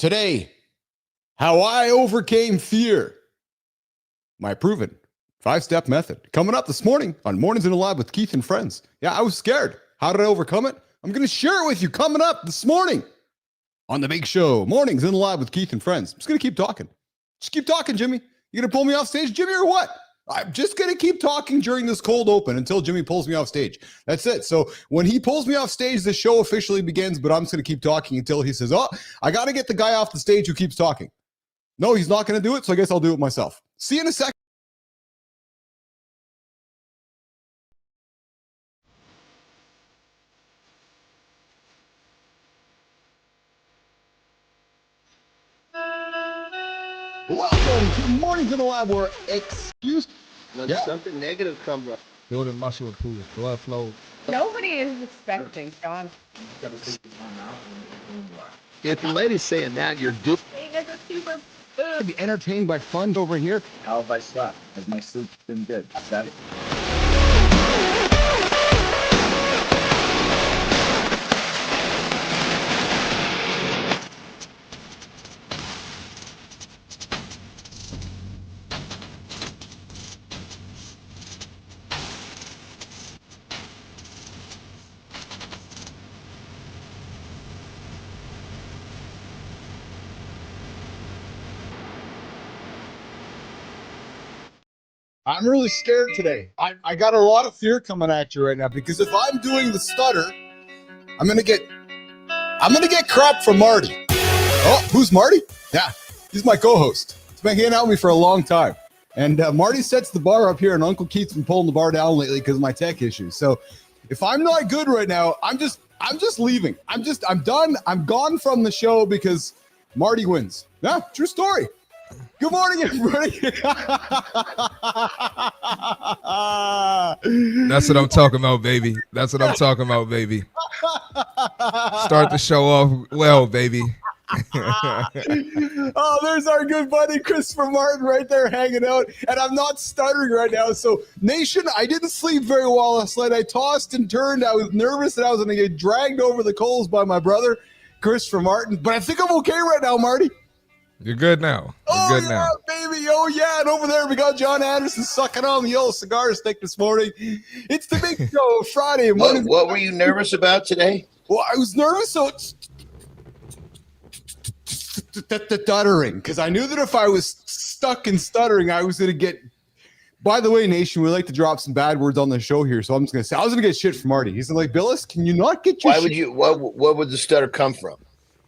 Today, how I overcame fear. My proven 5-step method. Coming up this morning on Mornings in the Lab with Keith and Friends. Yeah, I was scared. How did I overcome it? I'm going to share it with you coming up this morning on the big show, Mornings in the Lab with Keith and Friends. I'm just going to keep talking. Just keep talking, Jimmy. You going to pull me off stage, Jimmy, or what? I'm just going to keep talking during this cold open until Jimmy pulls me off stage. That's it. So when he pulls me off stage, the show officially begins, but I'm just going to keep talking until he says, oh, I got to get the guy off the stage who keeps talking. No, he's not going to do it, so I guess I'll do it myself. See you in a second. Welcome to Mornings in the Lab, where Something negative comes up. Building muscle improves blood flow. Nobody is expecting, John. If the lady's saying that, you're duped. Be entertained by fun over here. How have I slept? Has my sleep been good? That I'm really scared today. I got a lot of fear coming at you right now because if I'm doing the stutter, I'm gonna get crap from Marty. Oh, who's Marty? Yeah, he's my co-host. He's been hanging out with me for a long time. And Marty sets the bar up here, and Uncle Keith's been pulling the bar down lately because of my tech issues. So if I'm not good right now, I'm just leaving. I'm done. I'm gone from the show because Marty wins. Yeah, true story. Good morning, everybody. That's what I'm talking about, baby. That's what I'm talking about, baby. Start the show off well, baby. Oh, there's our good buddy Christopher Martin right there hanging out, and I'm not stuttering right now. So, Nation, I didn't sleep very well last night. I tossed and turned. I was nervous that I was going to get dragged over the coals by my brother, Christopher Martin. But I think I'm okay right now, Marty. You're good now. You're good now. Baby. Oh, yeah. And over there, we got Jonny Andersen sucking on the old cigar stick this morning. It's the big show, Friday morning. What were you nervous about today? Well, I was nervous, so it's stuttering, because I knew that if I was stuck in stuttering, I was going to get. By the way, Nation, we like to drop some bad words on the show here, so I'm just going to say I was going to get shit from Marty. He's like, Billis, can you not get your Why would you? What would the stutter come from?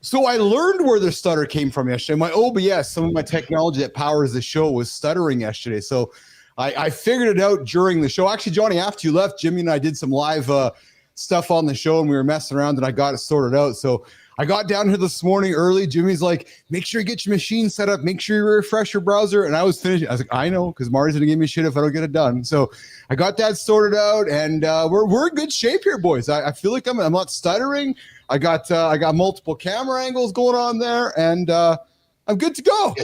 So I learned where the stutter came from yesterday. My OBS, some of my technology that powers the show, was stuttering yesterday. So I figured it out during the show. Actually, Johnny, after you left, Jimmy and I did some live stuff on the show, and we were messing around, and I got it sorted out. So I got down here this morning early. Jimmy's like, make sure you get your machine set up. Make sure you refresh your browser. And I was finishing. I was like, I know, because Marty's going to give me shit if I don't get it done. So I got that sorted out, and we're in good shape here, boys. I feel like I'm not stuttering. I got multiple camera angles going on there, and I'm good to go. Yeah,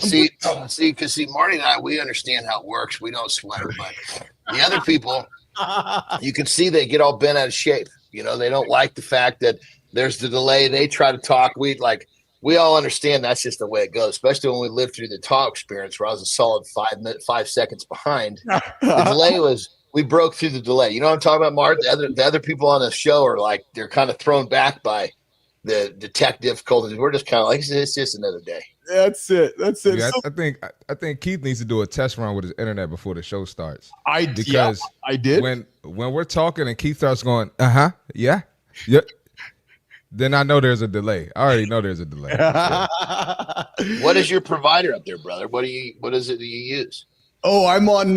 see, Marty and I, we understand how it works. We don't sweat, but the other people, you can see they get all bent out of shape. You know, they don't like the fact that there's the delay. They try to talk. We all understand that's just the way it goes, especially when we lived through the talk experience where I was a solid 5 seconds behind. The delay was. We broke through the delay. You know what I'm talking about, Mark? The other people on the show are like, they're kind of thrown back by the tech difficulties. We're just kind of like, it's just another day. That's it. Yeah, I think Keith needs to do a test run with his internet before the show starts. I did. When we're talking and Keith starts going, yeah, then I know there's a delay. I already know there's a delay. What is your provider up there, brother? What is it that you use? Oh, I'm on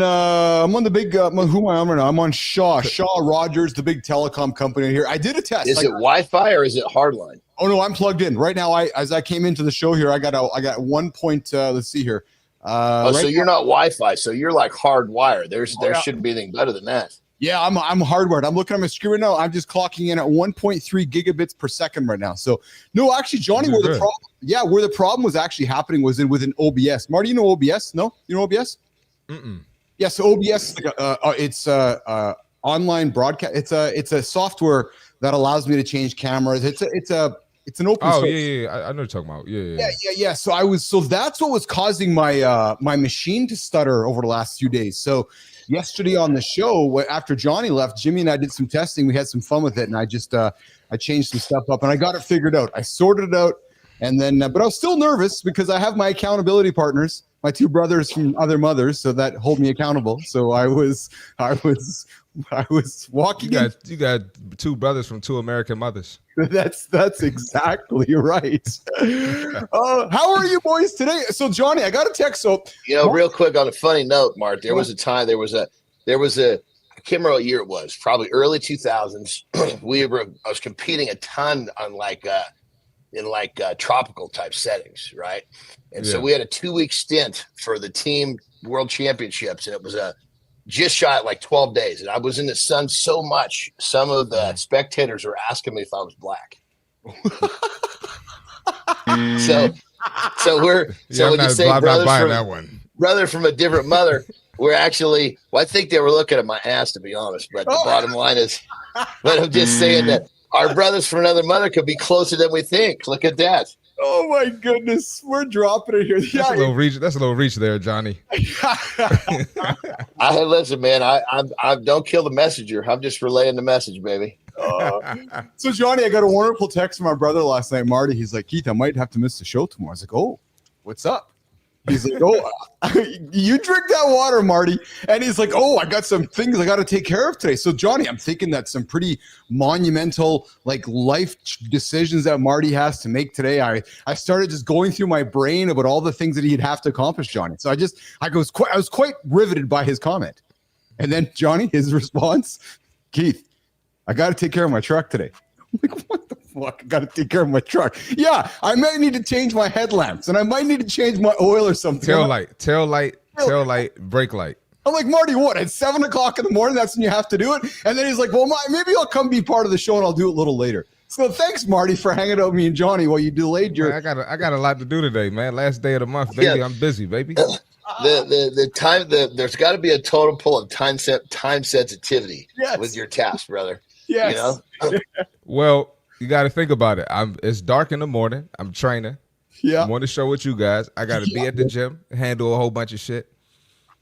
the big, who am I on right now? I'm on Shaw Rogers, the big telecom company here. I did a test. Is it Wi-Fi or is it hardline? Oh no, I'm plugged in right now. As I came into the show here, I got 1 point. Let's see here. So you're not Wi-Fi. So you're like hardwired. There shouldn't be anything better than that. Yeah, I'm hardwired. I'm looking at my screen right now. I'm just clocking in at 1.3 gigabits per second right now. So no, actually, Johnny, where the problem was actually happening was with an OBS. Marty, you know OBS? No, you know OBS? Mm-mm. Yeah, so OBS is it's online broadcast. It's a software that allows me to change cameras. It's a It's an open Oh source. yeah. I know what you're talking about. Yeah. So that's what was causing my my machine to stutter over the last few days. So yesterday on the show, after Jonny left, Jimmy and I did some testing. We had some fun with it, and I just I changed some stuff up, and I got it figured out. I sorted it out, and then but I was still nervous because I have my accountability partners, my two brothers from other mothers, so that hold me accountable. So I was walking. You got two brothers from two American mothers. That's exactly right. How are you boys today? So Jonny, I got a text. So real quick on a funny note, Mark, there was a time there was a I can't remember what year it was, probably early 2000s. I was competing a ton on in tropical type settings, right? And so we had a 2-week stint for the team world championships, and it was just shy of 12 days. And I was in the sun so much, some of the spectators were asking me if I was black. so when you say brother from a different mother, we're actually, I think they were looking at my ass, to be honest. But the bottom line is, but I'm just saying that our brothers from another mother could be closer than we think. Look at that. Oh my goodness, we're dropping it here. That's a little reach. That's a little reach there, Jonny. Listen, man. I don't kill the messenger. I'm just relaying the message, baby. So Jonny, I got a wonderful text from my brother last night, Marty. He's like, Keith, I might have to miss the show tomorrow. I was like, oh, what's up? He's like, oh, you drink that water, Marty. And he's like, oh, I got some things I got to take care of today. So Jonny, I'm thinking that some pretty monumental life decisions that Marty has to make today. I started just going through my brain about all the things that he'd have to accomplish, Jonny. So I was quite riveted by his comment. And then Jonny, his response, Keith, I got to take care of my truck today. I'm like, what the fuck? I got to take care of my truck. Yeah, I might need to change my headlamps, and I might need to change my oil or something. Tail light, brake light. I'm like, Marty, what? At 7 o'clock in the morning, that's when you have to do it? And then he's like, well, maybe I'll come be part of the show, and I'll do it a little later. So thanks, Marty, for hanging out with me and Jonny while you delayed your... Man, I got a lot to do today, man. Last day of the month, baby. Yeah. I'm busy, baby. The time, there's got to be a total pull of time sensitivity with your task, brother. Yes. Well, you got to think about it. It's dark in the morning. I'm training. Yeah. I'm on the show with you guys. I got to be at the gym, handle a whole bunch of shit.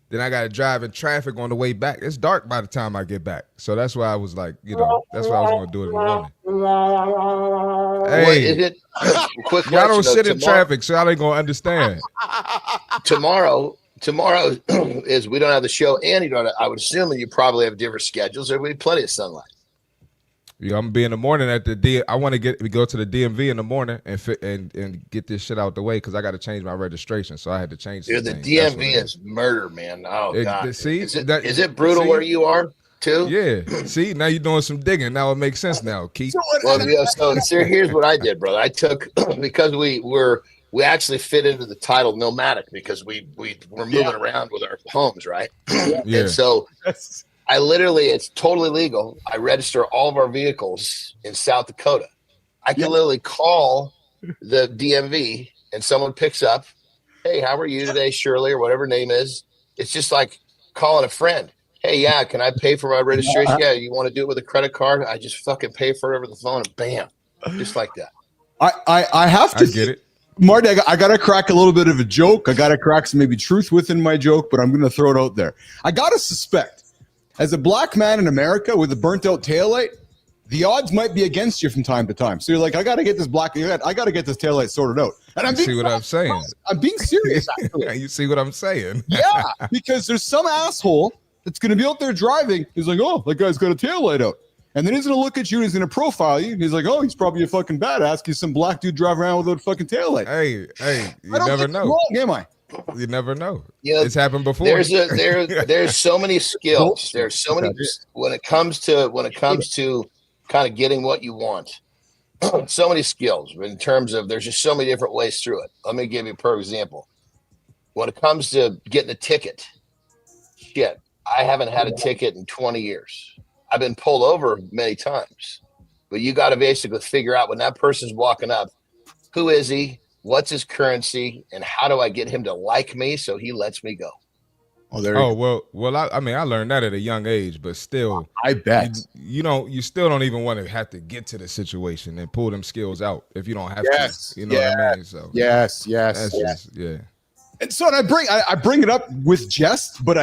Then I got to drive in traffic on the way back. It's dark by the time I get back. So that's why I was like, that's why I was going to do it in the morning. Hey, is it, quick y'all don't question, sit in traffic, so y'all ain't going to understand. Tomorrow is we don't have the show, and I would assume that you probably have different schedules. There will be plenty of sunlight. Yeah, I'm gonna be in the morning at the I want to go to the DMV in the morning and get this shit out the way because I got to change my registration. So I had to change. Dude, the DMV is murder, man. Oh God, see, is it brutal where you are too? Yeah. See, now you're doing some digging. Now it makes sense now, Keith. So here's what I did, brother. I took because we actually fit into the title nomadic because we were moving around with our homes, right? Yeah. And so. It's totally legal. I register all of our vehicles in South Dakota. I can literally call the DMV and someone picks up, hey, how are you today, Shirley, or whatever her name is. It's just like calling a friend. Hey, yeah, can I pay for my registration? Yeah, you want to do it with a credit card? I just fucking pay for it over the phone and bam, just like that. I have to get it. Marty, I got to crack a little bit of a joke. I got to crack some maybe truth within my joke, but I'm going to throw it out there. I got to suspect, as a black man in America with a burnt out taillight, the odds might be against you from time to time. So you're like, I got to get this taillight sorted out. And I'm see what I'm saying? I'm being serious, actually. You see what I'm saying? Yeah, because there's some asshole that's going to be out there driving. He's like, oh, that guy's got a taillight out. And then he's going to look at you and he's going to profile you. He's like, oh, he's probably a fucking badass. He's some black dude driving around with a fucking taillight. Hey, you never know. Wrong, am I? You never know. It's happened before. There's so many skills. There's so many when it comes to kind of getting what you want. So many skills in terms of there's just so many different ways through it. Let me give you a perfect example. When it comes to getting a ticket, shit, I haven't had a ticket in 20 years. I've been pulled over many times, but you got to basically figure out when that person's walking up, who is he? What's his currency, and how do I get him to like me so he lets me go? Oh, there. Well. I mean, I learned that at a young age, but still, I bet. You still don't even want to have to get to the situation and pull them skills out if you don't have to. You know what I mean? So yes. that's just And so I bring it up with jest, but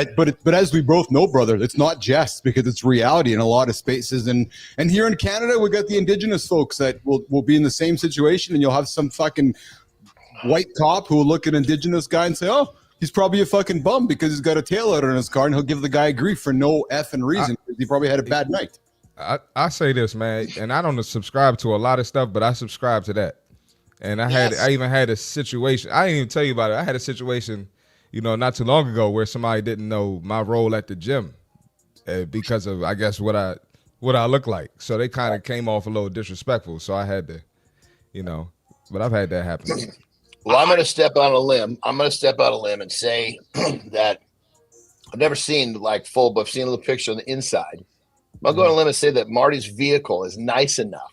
as we both know, brother, it's not jest because it's reality in a lot of spaces. And here in Canada, we got the Indigenous folks that will be in the same situation, and you'll have some fucking white cop who will look at an Indigenous guy and say, "Oh, he's probably a fucking bum because he's got a tail out on his car," and he'll give the guy grief for no effing reason because he probably had a bad night. I say this, man, and I don't subscribe to a lot of stuff, but I subscribe to that. And I even had a situation. I didn't even tell you about it. I had a situation, not too long ago where somebody didn't know my role at the gym because of, I guess, what I look like. So they kind of came off a little disrespectful. So I had to, but I've had that happen. Well, I'm going to step out on a limb. And say that I've never seen full, but I've seen a little picture on the inside. I'll go on a limb and say that Marty's vehicle is nice enough.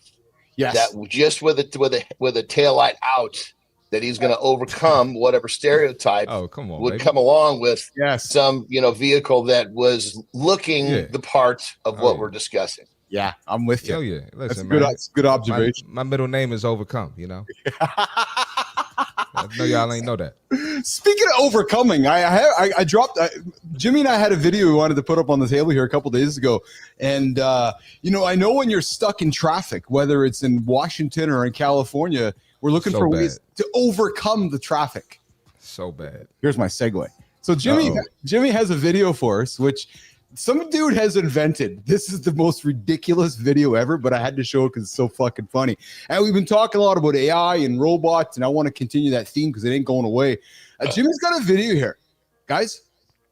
Yes. That just with a tail light out, that he's going to overcome whatever stereotype would come along with some vehicle that was looking the part of what we're discussing. Yeah, I'm with you. Oh yeah, listen, that's good observation. My middle name is Overcome. I know y'all ain't know that. Speaking of overcoming, I dropped Jimmy and I had a video we wanted to put up on the table here a couple days ago, and I know when you're stuck in traffic, whether it's in Washington or in California, we're looking for ways to overcome the traffic. So bad. Here's my segue. So Jimmy has a video for us, which some dude has invented. This is the most ridiculous video ever, but I had to show it because it's so fucking funny. And we've been talking a lot about AI and robots, and I want to continue that theme because it ain't going away. Jimmy's got a video here. Guys,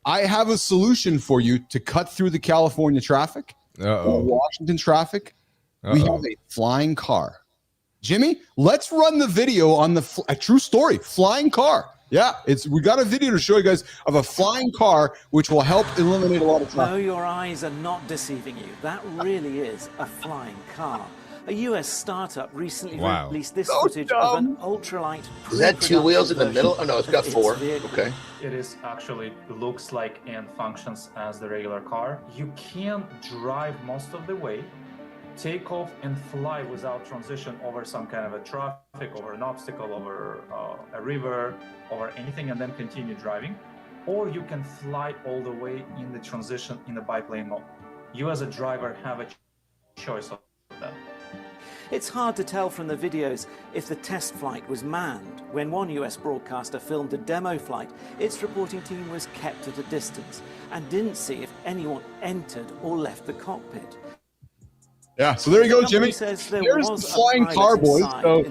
I have a solution for you to cut through the California traffic, or Washington traffic. We have a flying car. Jimmy, let's run the video on a true story, flying car. Yeah, we got a video to show you guys of a flying car, which will help eliminate a lot of traffic. No, your eyes are not deceiving you. That really is a flying car. A US startup recently released this footage of an ultralight. Is that two wheels in the middle? Oh no, it's got four. Okay. It is actually looks like and functions as the regular car. You can drive most of the way, take off and fly without transition over some kind of a traffic, over an obstacle, over a river, over anything, and then continue driving. Or you can fly all the way in the transition in the biplane mode. You as a driver have a choice of that. It's hard to tell from the videos if the test flight was manned. When one US broadcaster filmed a demo flight, its reporting team was kept at a distance and didn't see if anyone entered or left the cockpit. Yeah, so there you go, Jimmy. There's the flying car, boys. So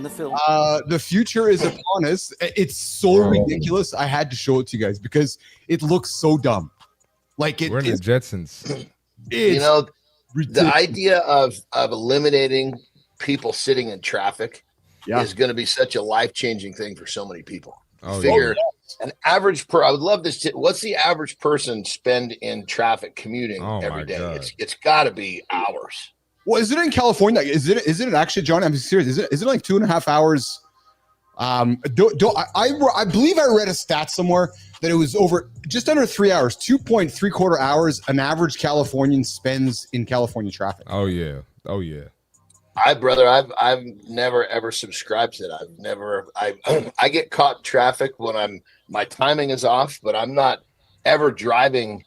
the future is upon us. It's so ridiculous. I had to show it to you guys because it looks so dumb. We're in the Jetsons. The idea of eliminating people sitting in traffic is going to be such a life-changing thing for so many people. An average I would love this. What's the average person spend in traffic commuting every day? It's got to be hours. Well, is it in California? Is it actually, John? I'm serious. Is it like 2.5 hours? I believe I read a stat somewhere that it was over just under 3 hours, 2.75 hours. An average Californian spends in California traffic. Oh yeah. I've never ever subscribed to that. I get caught in traffic when my timing is off, but I'm not ever driving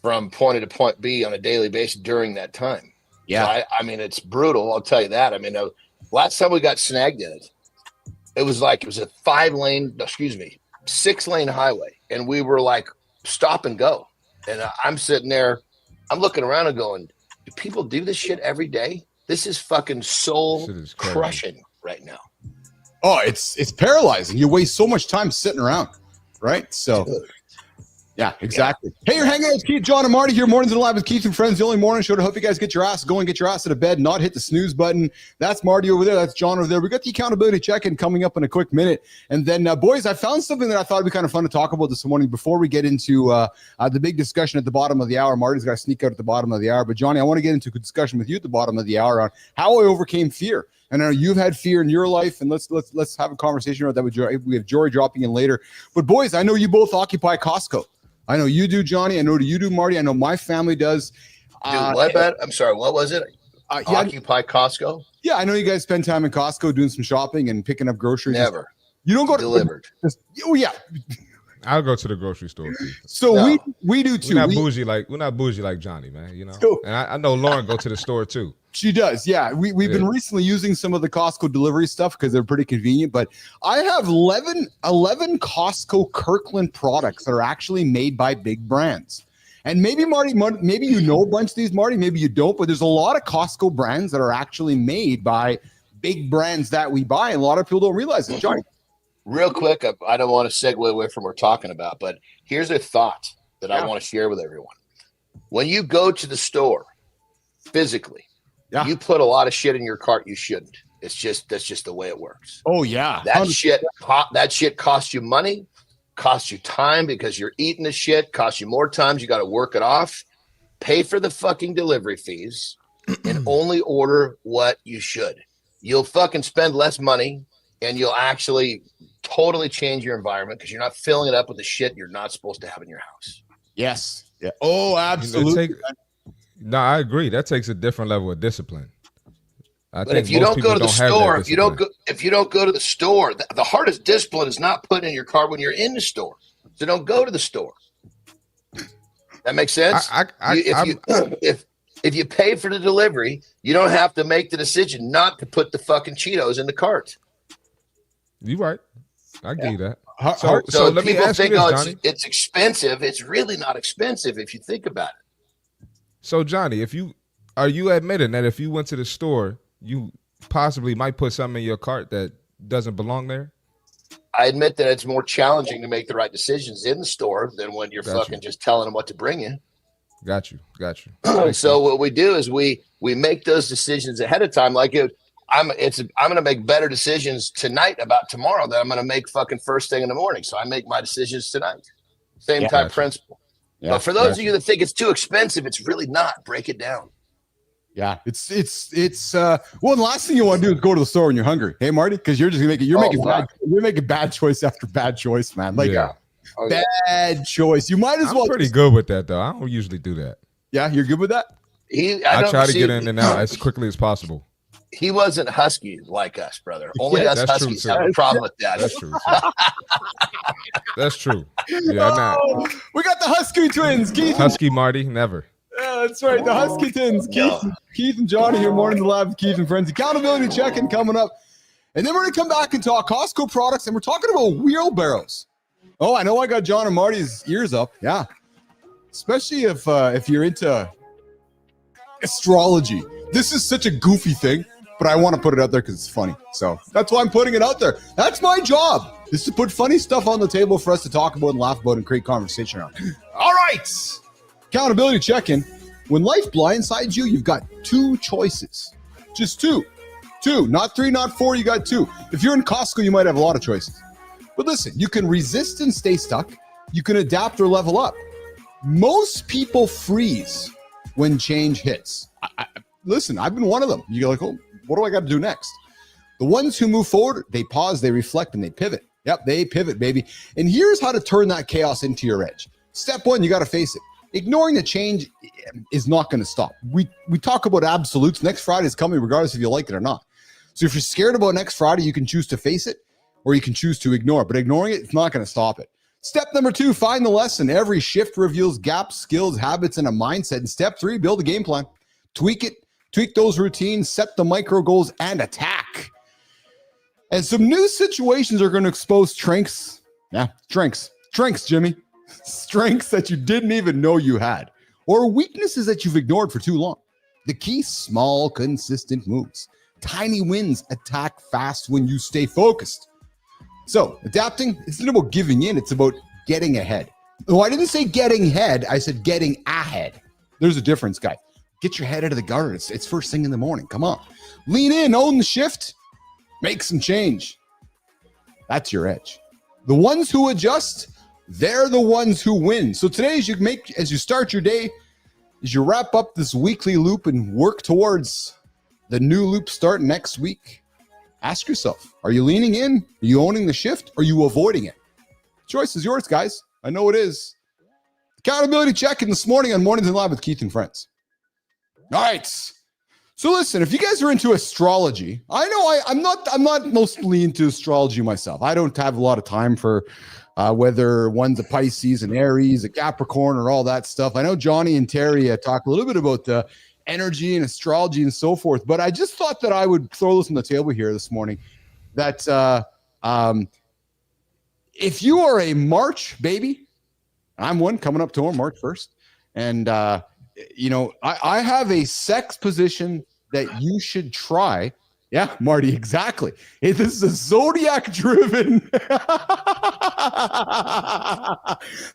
from point A to point B on a daily basis during that time. Yeah, so I mean, it's brutal. I'll tell you that. I mean, last time we got snagged in it, it was a 6-lane highway, and we were like stop and go. And I'm sitting there, I'm looking around and going, do people do this shit every day? This is fucking soul crushing right now. Oh, it's paralyzing. You waste so much time sitting around, right? So. Yeah, exactly. Yeah. Hey, you're hanging out with Keith, John, and Marty here. Mornings and Live with Keith and Friends, the only morning show to help you guys get your ass going, get your ass out of bed, not hit the snooze button. That's Marty over there. That's John over there. We got the accountability check-in coming up in a quick minute. And then, boys, I found something that I thought would be kind of fun to talk about this morning before we get into the big discussion at the bottom of the hour. Marty's got to sneak out at the bottom of the hour. But, Johnny, I want to get into a discussion with you at the bottom of the hour on how I overcame fear. And I know you've had fear in your life, and let's have a conversation about that with Jorie. We have Jorie dropping in later. But, boys, I know you both occupy Costco. I know you do, Johnny. I know you do, Marty. I know my family does. Dude, what about? I'm sorry. What was it? Occupy Costco? Yeah, I know you guys spend time in Costco doing some shopping and picking up groceries. Never. You don't go delivered. Oh yeah. I'll go to the grocery store too. So No. we do too. We're not bougie like Johnny, man. You know. So- and I know Lauren go to the store too. She does, yeah. We've been recently using some of the Costco delivery stuff because they're pretty convenient. But I have 11 Costco Kirkland products that are actually made by big brands. And maybe Marty, maybe you know a bunch of these, Marty. Maybe you don't. But there's a lot of Costco brands that are actually made by big brands that we buy, and a lot of people don't realize it. Johnny, Real quick, I don't want to segue away from what we're talking about, but here's a thought that I want to share with everyone. When you go to the store physically, you put a lot of shit in your cart you shouldn't. That's just the way it works. Oh yeah, that shit costs you money, costs you time because you're eating the shit, costs you more times. You got to work it off, pay for the fucking delivery fees, and only order what you should. You'll fucking spend less money, and you'll actually totally change your environment because you're not filling it up with the shit you're not supposed to have in your house. Yes. Yeah. Oh, absolutely. No, I agree. That takes a different level of discipline. But if you don't go to the store, if you don't go to the store, the hardest discipline is not putting in your car when you're in the store. So don't go to the store. That makes sense. If you pay for the delivery, you don't have to make the decision not to put the fucking Cheetos in the cart. You're right. I give you that. So let me ask you this, Johnny. It's expensive. It's really not expensive if you think about it. So Johnny, are you admitting that if you went to the store, you possibly might put something in your cart that doesn't belong there? I admit that it's more challenging to make the right decisions in the store than when you're just telling them what to bring you. Got you. So what we do is we make those decisions ahead of time. Like I'm going to make better decisions tonight about tomorrow than I'm going to make fucking first thing in the morning. So I make my decisions tonight. Same type principle. Yeah, but for those of you that think it's too expensive, it's really not. Break it down. Yeah, it's well, the last thing you want to do is go to the store when you're hungry. Hey, Marty, because you're just gonna you're making bad choice after bad choice, man. Like bad choice. You might as well. I'm pretty good with that though. I don't usually do that. Yeah, you're good with that? I try to get in and out as quickly as possible. He wasn't husky like us, brother. Only us huskies have a problem with that. That's true. That's true. Yeah, we got the Husky twins, Keith. Husky Marty, never. Yeah, that's right. The Husky twins, Keith and Johnny here, Morning in the Lab with Keith and Friends. Accountability check-in coming up. And then we're going to come back and talk Costco products, and we're talking about wheelbarrows. Oh, I know I got John and Marty's ears up. Yeah. Especially if you're into astrology. This is such a goofy thing, but I want to put it out there because it's funny. So that's why I'm putting it out there. That's my job, is to put funny stuff on the table for us to talk about and laugh about and create conversation around. All right. Accountability check-in. When life blindsides you, you've got two choices. Just two. Not three, not four. You got two. If you're in Costco, you might have a lot of choices. But listen, you can resist and stay stuck. You can adapt or level up. Most people freeze when change hits. Listen, I've been one of them. You're like, oh, what do I got to do next? The ones who move forward, they pause, they reflect, and they pivot. Yep, they pivot, baby. And here's how to turn that chaos into your edge. Step one, you got to face it. Ignoring the change is not going to stop. We talk about absolutes. Next Friday is coming regardless if you like it or not. So if you're scared about next Friday, you can choose to face it or you can choose to ignore it. But ignoring it, it's not going to stop it. Step number 2, find the lesson. Every shift reveals gaps, skills, habits, and a mindset. And step 3, build a game plan. Tweak it. Tweak those routines. Set the micro goals and attack. And some new situations are going to expose strengths. Yeah, strengths, Jimmy. Strengths that you didn't even know you had, or weaknesses that you've ignored for too long. The key, small, consistent moves. Tiny wins. Attack fast when you stay focused. So adapting isn't about giving in. It's about getting ahead. Oh, I didn't say getting ahead. I said getting ahead. There's a difference, guy. Get your head out of the gutter. It's first thing in the morning. Come on. Lean in, own the shift, make some change. That's your edge. The ones who adjust, they're the ones who win. So today, as you start your day, as you wrap up this weekly loop and work towards the new loop start next week, ask yourself, are you leaning in? Are you owning the shift? Or are you avoiding it? Choice is yours, guys. I know it is. Accountability check-in this morning on Mornings in Live with Keith and Friends. All right. So listen, if you guys are into astrology, I know I'm not mostly into astrology myself. I don't have a lot of time for whether one's a Pisces, an Aries, a Capricorn, or all that stuff. I know Jonny and Terry talk a little bit about the energy and astrology and so forth, but I just thought that I would throw this on the table here this morning. That if you are a March baby, I'm one coming up to March 1st, and I have a sex position that you should try. Yeah, Marty, exactly. Hey, this is a zodiac driven.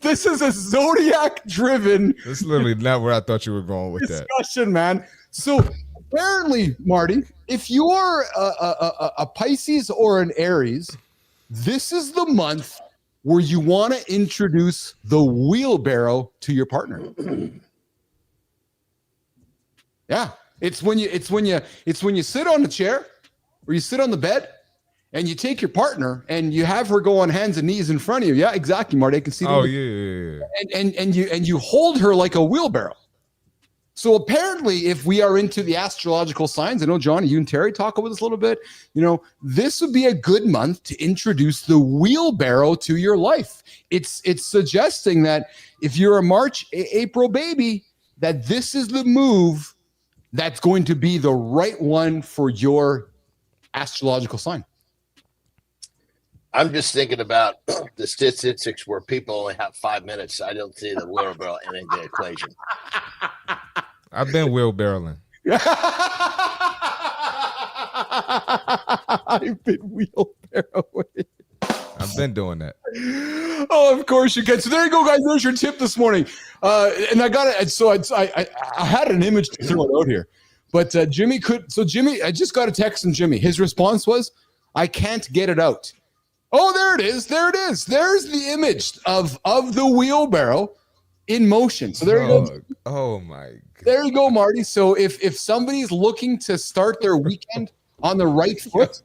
This is a zodiac driven. That's literally not where I thought you were going with discussion, man. So apparently, Marty, if you are a Pisces or an Aries, this is the month where you want to introduce the wheelbarrow to your partner. Yeah, it's when you sit on the chair or you sit on the bed and you take your partner and you have her go on hands and knees in front of you. Yeah, exactly, Marty. I can see. Oh yeah. And you hold her like a wheelbarrow. So apparently, if we are into the astrological signs, I know Jonny, you and Terry talk about this a little bit. This would be a good month to introduce the wheelbarrow to your life. It's suggesting that if you're a March, April baby, that this is the move that's going to be the right one for your astrological sign. I'm just thinking about the statistics where people only have 5 minutes. I don't see the wheelbarrow in the equation. I've been wheelbarrowing. I've been wheelbarrowing. I've been doing that. Oh, of course you can. So there you go, guys. There's your tip this morning. And I got it. So I had an image to throw it out here, but Jimmy could. So Jimmy, I just got a text from Jimmy. His response was, "I can't get it out." Oh, there it is. There it is. There's the image of the wheelbarrow in motion. So there you go. Oh my God. There you go, Marty. So if somebody's looking to start their weekend on the right foot,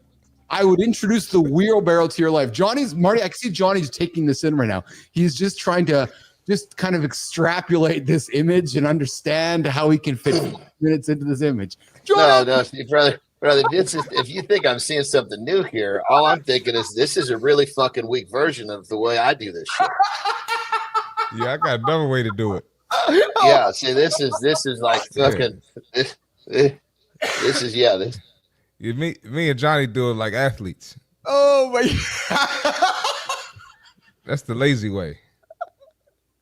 I would introduce the wheelbarrow to your life. Marty, I can see Johnny's taking this in right now. He's just trying to just kind of extrapolate this image and understand how he can fit 5 minutes into this image. Johnny! No, see, brother, if you think I'm seeing something new here, all I'm thinking is this is a really fucking weak version of the way I do this shit. Yeah, I got another way to do it. Yeah, see, this is like fucking this is this. Yeah, me and Jonny do it like athletes. Oh my! That's the lazy way.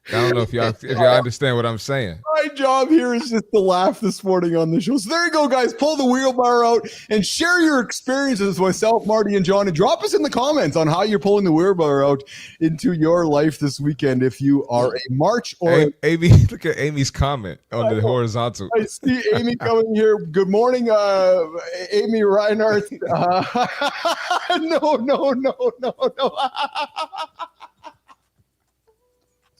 I don't know if y'all understand what I'm saying. My job here is just to laugh this morning on the show. So there you go, guys. Pull the wheelbarrow out and share your experiences with myself, Marty, and John. And drop us in the comments on how you're pulling the wheelbarrow out into your life this weekend. If you are a March or Amy, look at Amy's comment on the horizontal. I see Amy coming here. Good morning, Amy Reinhardt. No.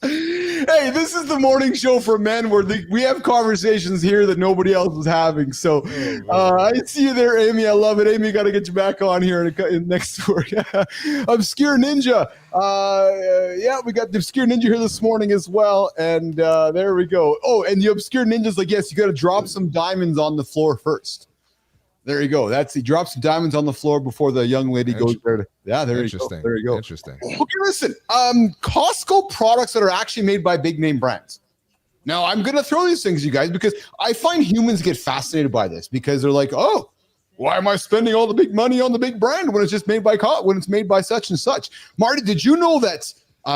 Hey, this is the morning show for men where we have conversations here that nobody else is having. So I see you there, Amy. I love it. Amy, got to get you back on here in next word. Obscure Ninja. Yeah, we got the Obscure Ninja here this morning as well. And there we go. Oh, and the Obscure Ninja's like, yes, you got to drop some diamonds on the floor first. There you go. He drops some diamonds on the floor before the young lady goes there. There you go. There you go. Interesting. Okay, listen. Costco products that are actually made by big name brands. Now, I'm going to throw these things, you guys, because I find humans get fascinated by this because they're like, oh, why am I spending all the big money on the big brand when it's just made by such and such? Marty, did you know that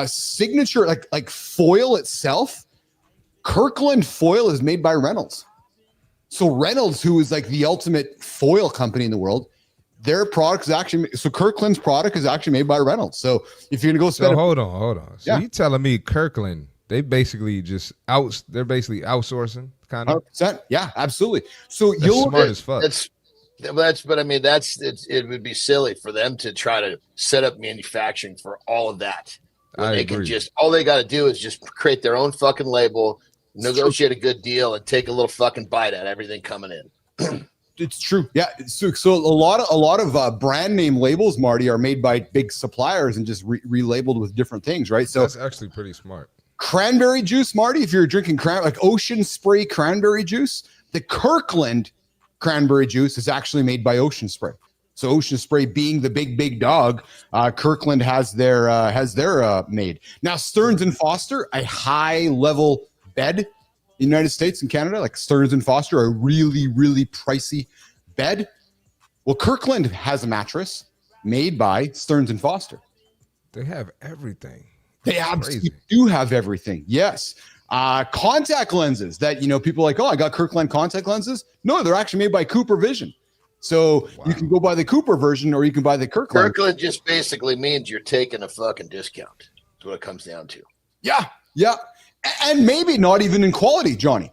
signature, like foil itself, Kirkland foil is made by Reynolds? So Reynolds, who is like the ultimate foil company in the world, their product is actually, so Kirkland's product is actually made by Reynolds. So if you're gonna go spend, hold on. So you telling me Kirkland, they're basically outsourcing kind of? 100%. Yeah, absolutely. So that's smart as fuck. But I mean, it would be silly for them to try to set up manufacturing for all of that. They can all they got to do is just create their own fucking label, negotiate a good deal, and take a little fucking bite at everything coming in. It's true. Yeah. So a lot of brand name labels, Marty, are made by big suppliers and just relabeled with different things, right? So that's actually pretty smart. Cranberry juice, Marty, if you're drinking like Ocean Spray cranberry juice, the Kirkland cranberry juice is actually made by Ocean Spray. So Ocean Spray being the big dog, Kirkland has their made. Now Stearns and Foster, a high level bed in the United States and Canada, like Stearns and Foster, a really pricey bed. Well, Kirkland has a mattress made by Stearns and Foster. They have everything. They absolutely do have everything. Yes. Contact lenses that, people are like, oh, I got Kirkland contact lenses. No, they're actually made by Cooper Vision. So you can go buy the Cooper version or you can buy the Kirkland. Kirkland just basically means you're taking a fucking discount. That's what it comes down to. Yeah. And maybe not even in quality, Johnny,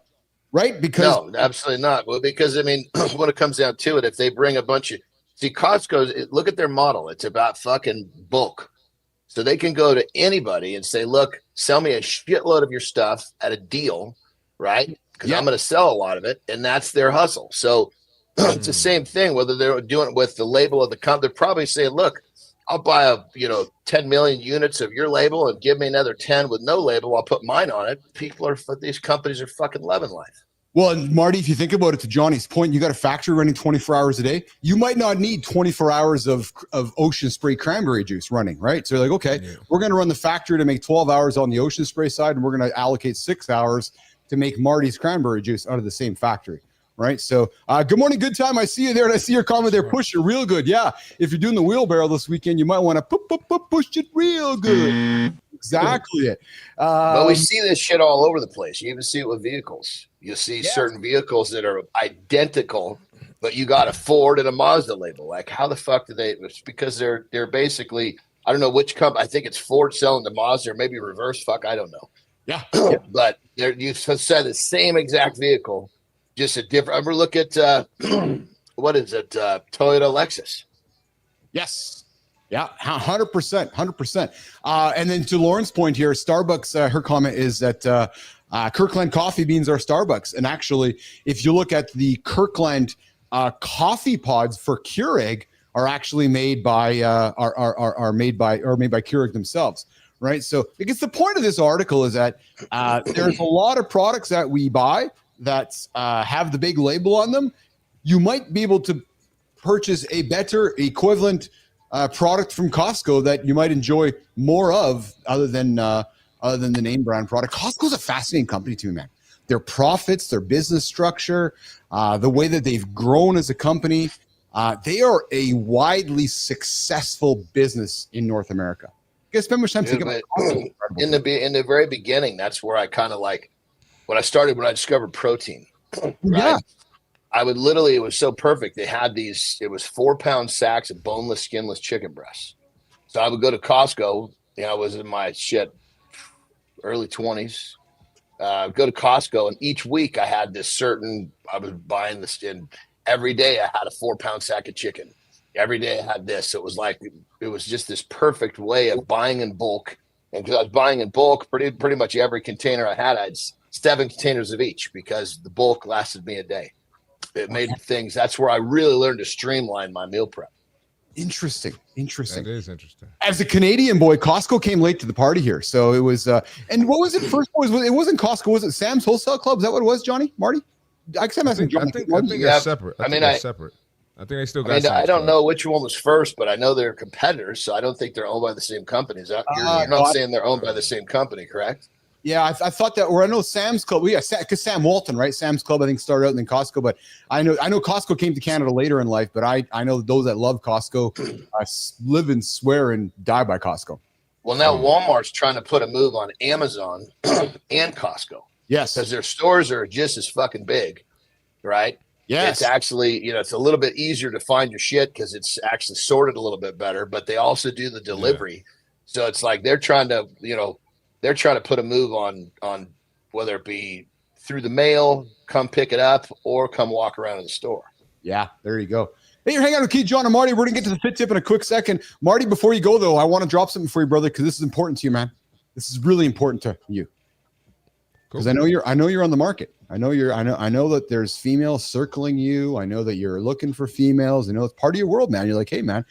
right? Because no, absolutely not. Well, because, I mean, when it comes down to it, if they bring a bunch of – see, Costco, look at their model. It's about fucking bulk. So they can go to anybody and say, look, sell me a shitload of your stuff at a deal, right? Because I'm going to sell a lot of it, and that's their hustle. So it's the same thing, whether they're doing it with the label of the company. They're probably saying, look, I'll buy 10 million units of your label and give me another 10 with no label. I'll put mine on it. These companies are fucking loving life. Well, and Marty, if you think about it, to Johnny's point, you got a factory running 24 hours a day. You might not need 24 hours of Ocean Spray cranberry juice running, right? So you're like, okay, we're going to run the factory to make 12 hours on the Ocean Spray side, and we're going to allocate 6 hours to make Marty's cranberry juice out of the same factory, right? So good morning, good time. I see you there, and I see your comment there. Push it real good. Yeah, if you're doing the wheelbarrow this weekend, you might want to push it real good. Exactly it. But we see this shit all over the place. You even see it with vehicles. You see certain vehicles that are identical, but you got a Ford and a Mazda label. Like, how the fuck do they? It's because they're basically, I don't know which company. I think it's Ford selling to Mazda, or maybe reverse. Fuck, I don't know. Yeah. But you said the same exact vehicle, just a different. I'm gonna look at what is it? Toyota Lexus. Yes. Yeah, 100%, 100%. And then to Lauren's point here, Starbucks, her comment is that Kirkland coffee beans are Starbucks. And actually, if you look at the Kirkland coffee pods for Keurig, are actually made by are made by Keurig themselves, right? So I guess the point of this article is that there's a lot of products that we buy that have the big label on them. You might be able to purchase a better equivalent product from Costco that you might enjoy more of, other than the name brand product. Costco's a fascinating company to me, man. Their profits, their business structure, the way that they've grown as a company, they are a widely successful business in North America. You guys spend much time thinking about Costco? In the very beginning, that's where I kind of like when I discovered protein. Right? Yeah. I would literally, it was so perfect. They had these, it was 4-pound sacks of boneless, skinless chicken breasts. So I would go to Costco. I was in my early 20s. Go to Costco, and each week I had I was buying this, and every day I had a 4-pound sack of chicken. Every day I had this. So it was just this perfect way of buying in bulk. And because I was buying in bulk, pretty much every container I had 7 containers of each, because the bulk lasted me a day. It made things. That's where I really learned to streamline my meal prep. Interesting. That is interesting. As a Canadian boy, Costco came late to the party here. So it was, and what was it first? It wasn't Costco. Was it Sam's Wholesale Club? Is that what it was, Johnny? Marty? I think they're separate. I think they're separate. I think they still got. I don't know which one was first, but I know they're competitors, so I don't think they're owned by the same companies. You're not saying they're owned by the same company, correct? Yeah, I thought that, or I know Sam's Club. Yeah, because Sam Walton, right? Sam's Club, I think, started out and then Costco. But I know Costco came to Canada later in life. But I know those that love Costco live and swear and die by Costco. Well, now Walmart's trying to put a move on Amazon and Costco. Yes, because their stores are just as fucking big, right? Yes, it's actually, it's a little bit easier to find your shit because it's actually sorted a little bit better. But they also do the delivery, so it's like they're trying to, they're trying to put a move on whether it be through the mail, come pick it up, or come walk around in the store. Yeah, there you go. Hey, you're hanging out with Keith, John, and Marty. We're going to get to the fit tip in a quick second. Marty, before you go, though, I want to drop something for you, brother, because this is important to you, man. This is really important to you. Because I know you're on the market. I know that there's females circling you. I know that you're looking for females. I know it's part of your world, man. You're like, hey, man,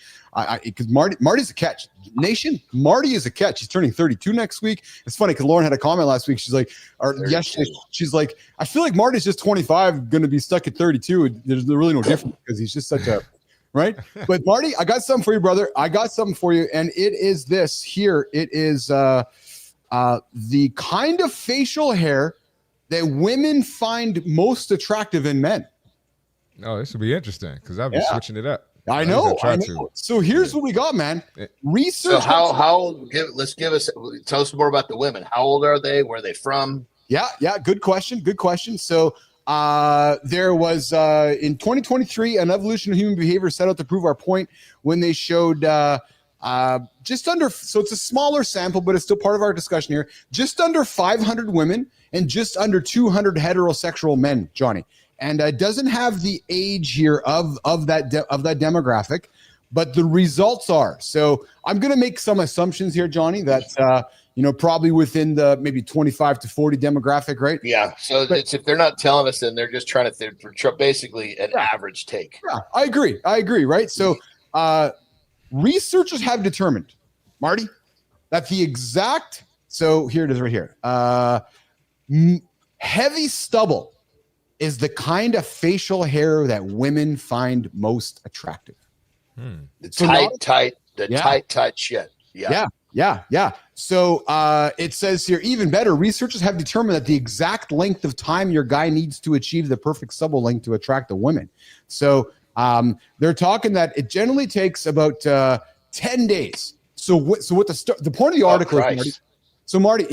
because Marty's a catch. Nation, Marty is a catch. He's turning 32 next week. It's funny because Lauren had a comment last week. She's like, or yesterday, she's like, I feel like Marty's just 25, going to be stuck at 32. There's really no difference because he's just such a right. But Marty, I got something for you, brother. I got something for you, and it is this here. It is the kind of facial hair that women find most attractive in men. Oh, this will be interesting because I've been switching it up. I know. So here's what we got, man. Research. So tell us more about the women. How old are they? Where are they from? Yeah. Good question. So there was in 2023 an evolution of human behavior set out to prove our point when they showed just under, so it's a smaller sample, but it's still part of our discussion here, just under 500 women and just under 200 heterosexual men, Johnny. And it doesn't have the age here of that demographic, but the results are. So I'm going to make some assumptions here, Johnny, that probably within the maybe 25 to 40 demographic, right? Yeah. So if they're not telling us, then they're just trying to basically an average take. Yeah, I agree. Right. So researchers have determined, Marty, that the exact, so here it is right here. Heavy stubble is the kind of facial hair that women find most attractive. The tight shit. Yeah. So it says here, even better, researchers have determined that the exact length of time your guy needs to achieve the perfect stubble length to attract a woman. So they're talking that it generally takes about 10 days. So what the point of the article is, Marty, so Marty,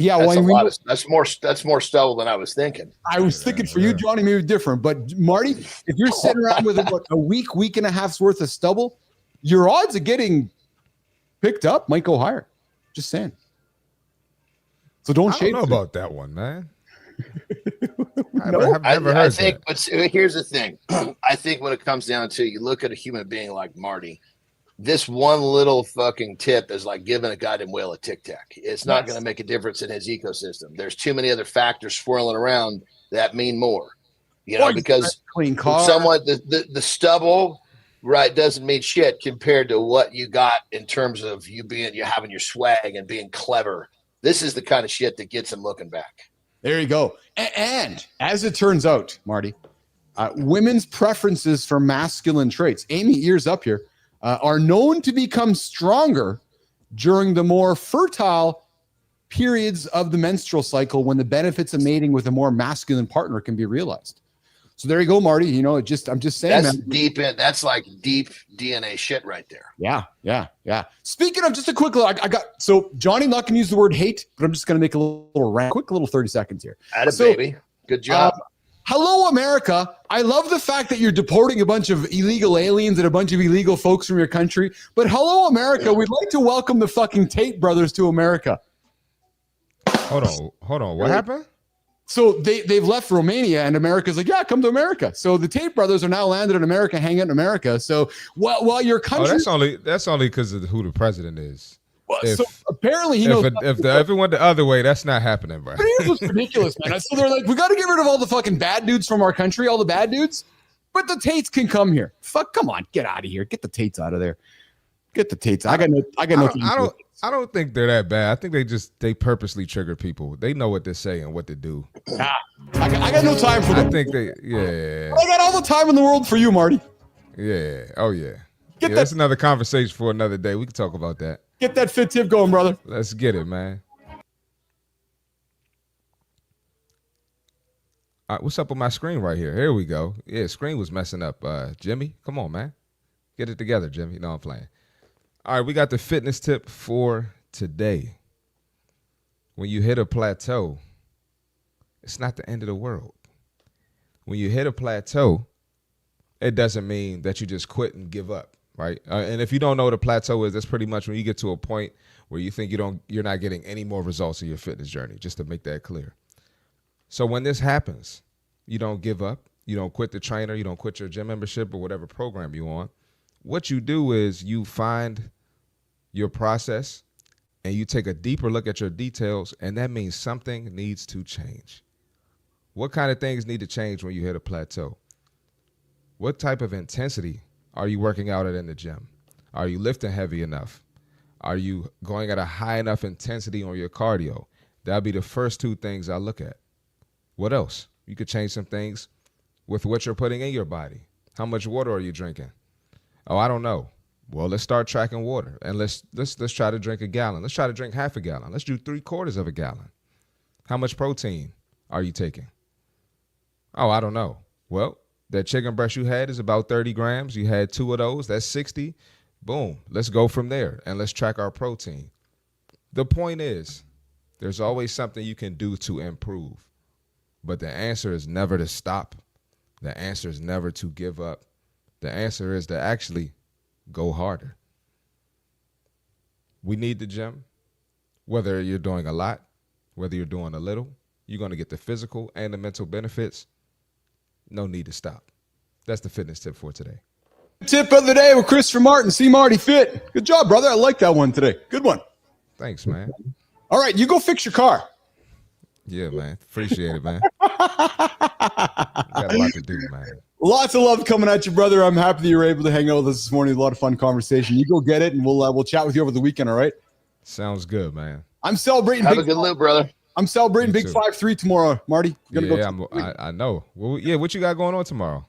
that's more stubble than I was thinking. I was thinking for you, Johnny, maybe different. But Marty, if you're sitting around with about a week and a half's worth of stubble, your odds of getting picked up might go higher. Just saying. So don't shade. I don't know about that one, man. I've never heard that. But here's the thing. I think when it comes down to, you look at a human being like Marty, this one little fucking tip is like giving a goddamn whale a Tic Tac. It's not going to make a difference in his ecosystem. There's too many other factors swirling around that mean more. Because clean car. Somewhat the stubble, right, doesn't mean shit compared to what you got in terms of you having your swag and being clever. This is the kind of shit that gets him looking back. There you go. And as it turns out, Marty, women's preferences for masculine traits, Amy, ears up here, are known to become stronger during the more fertile periods of the menstrual cycle when the benefits of mating with a more masculine partner can be realized. So there you go, Marty. I'm just saying that's like deep DNA shit right there. Yeah. Speaking of, just a quick look, so Johnny not going to use the word hate, but I'm just going to make a little rant, quick little 30 seconds here. Baby. Good job. Hello, America. I love the fact that you're deporting a bunch of illegal aliens and a bunch of illegal folks from your country. But hello, America. We'd like to welcome the fucking Tate brothers to America. Hold on. What happened? So they've left Romania, and America's like, yeah, come to America. So the Tate brothers are now landed in America, hanging out in America. So while your country, that's only because of who the president is. So apparently he knows. If it went the other way, that's not happening, bro. But here's what's ridiculous, man. So they're like, we got to get rid of all the fucking bad dudes from our country, all the bad dudes. But the Tates can come here. Come on, get out of here. Get the Tates out of there. Get the Tates. I don't think they're that bad. I think they purposely trigger people. They know what to say and what to do. I got no time for them. I think I got all the time in the world for you, Marty. Yeah. Oh yeah. That's another conversation for another day. We can talk about that. Get that fit tip going, brother. Let's get it, man. All right, what's up with my screen right here? Here we go. Yeah, screen was messing up. Jimmy, come on, man. Get it together, Jimmy. No, I'm playing. All right, we got the fitness tip for today. When you hit a plateau, it's not the end of the world. When you hit a plateau, it doesn't mean that you just quit and give up, right? And if you don't know what a plateau is, that's pretty much when you get to a point where you think you're not getting any more results in your fitness journey, just to make that clear. So when this happens, you don't give up. You don't quit the trainer. You don't quit your gym membership or whatever program you're on. What you do is you find your process and you take a deeper look at your details, and that means something needs to change. What kind of things need to change when you hit a plateau? What type of intensity are you working out at in the gym? Are you lifting heavy enough? Are you going at a high enough intensity on your cardio? That'll be the first two things I look at. What else? You could change some things with what you're putting in your body. How much water are you drinking? Oh, I don't know. Well, let's start tracking water, and let's try to drink a gallon. Let's try to drink half a gallon. Let's do 3/4 of a gallon. How much protein are you taking? Oh, I don't know. Well, that chicken breast you had is about 30 grams. You had 2 of those. That's 60. Boom. Let's go from there, and let's track our protein. The point is, there's always something you can do to improve, but the answer is never to stop. The answer is never to give up. The answer is to actually go harder. We need the gym. Whether you're doing a lot, whether you're doing a little, you're going to get the physical and the mental benefits. No need to stop. That's the fitness tip for today. Tip of the day with Christopher Martin, CMartyFit. Good job, brother. I like that one today. Good one. Thanks, man. All right, you go fix your car. Yeah, man. Appreciate it, man. Got a lot to do, man. Lots of love coming at you, brother. I'm happy that you were able to hang out with us this morning. A lot of fun conversation. You go get it, and we'll chat with you over the weekend, all right? Sounds good, man. I'm celebrating. Have a good loop, brother. I'm celebrating Big 5-3 tomorrow, Marty. I know. Well, yeah, what you got going on tomorrow?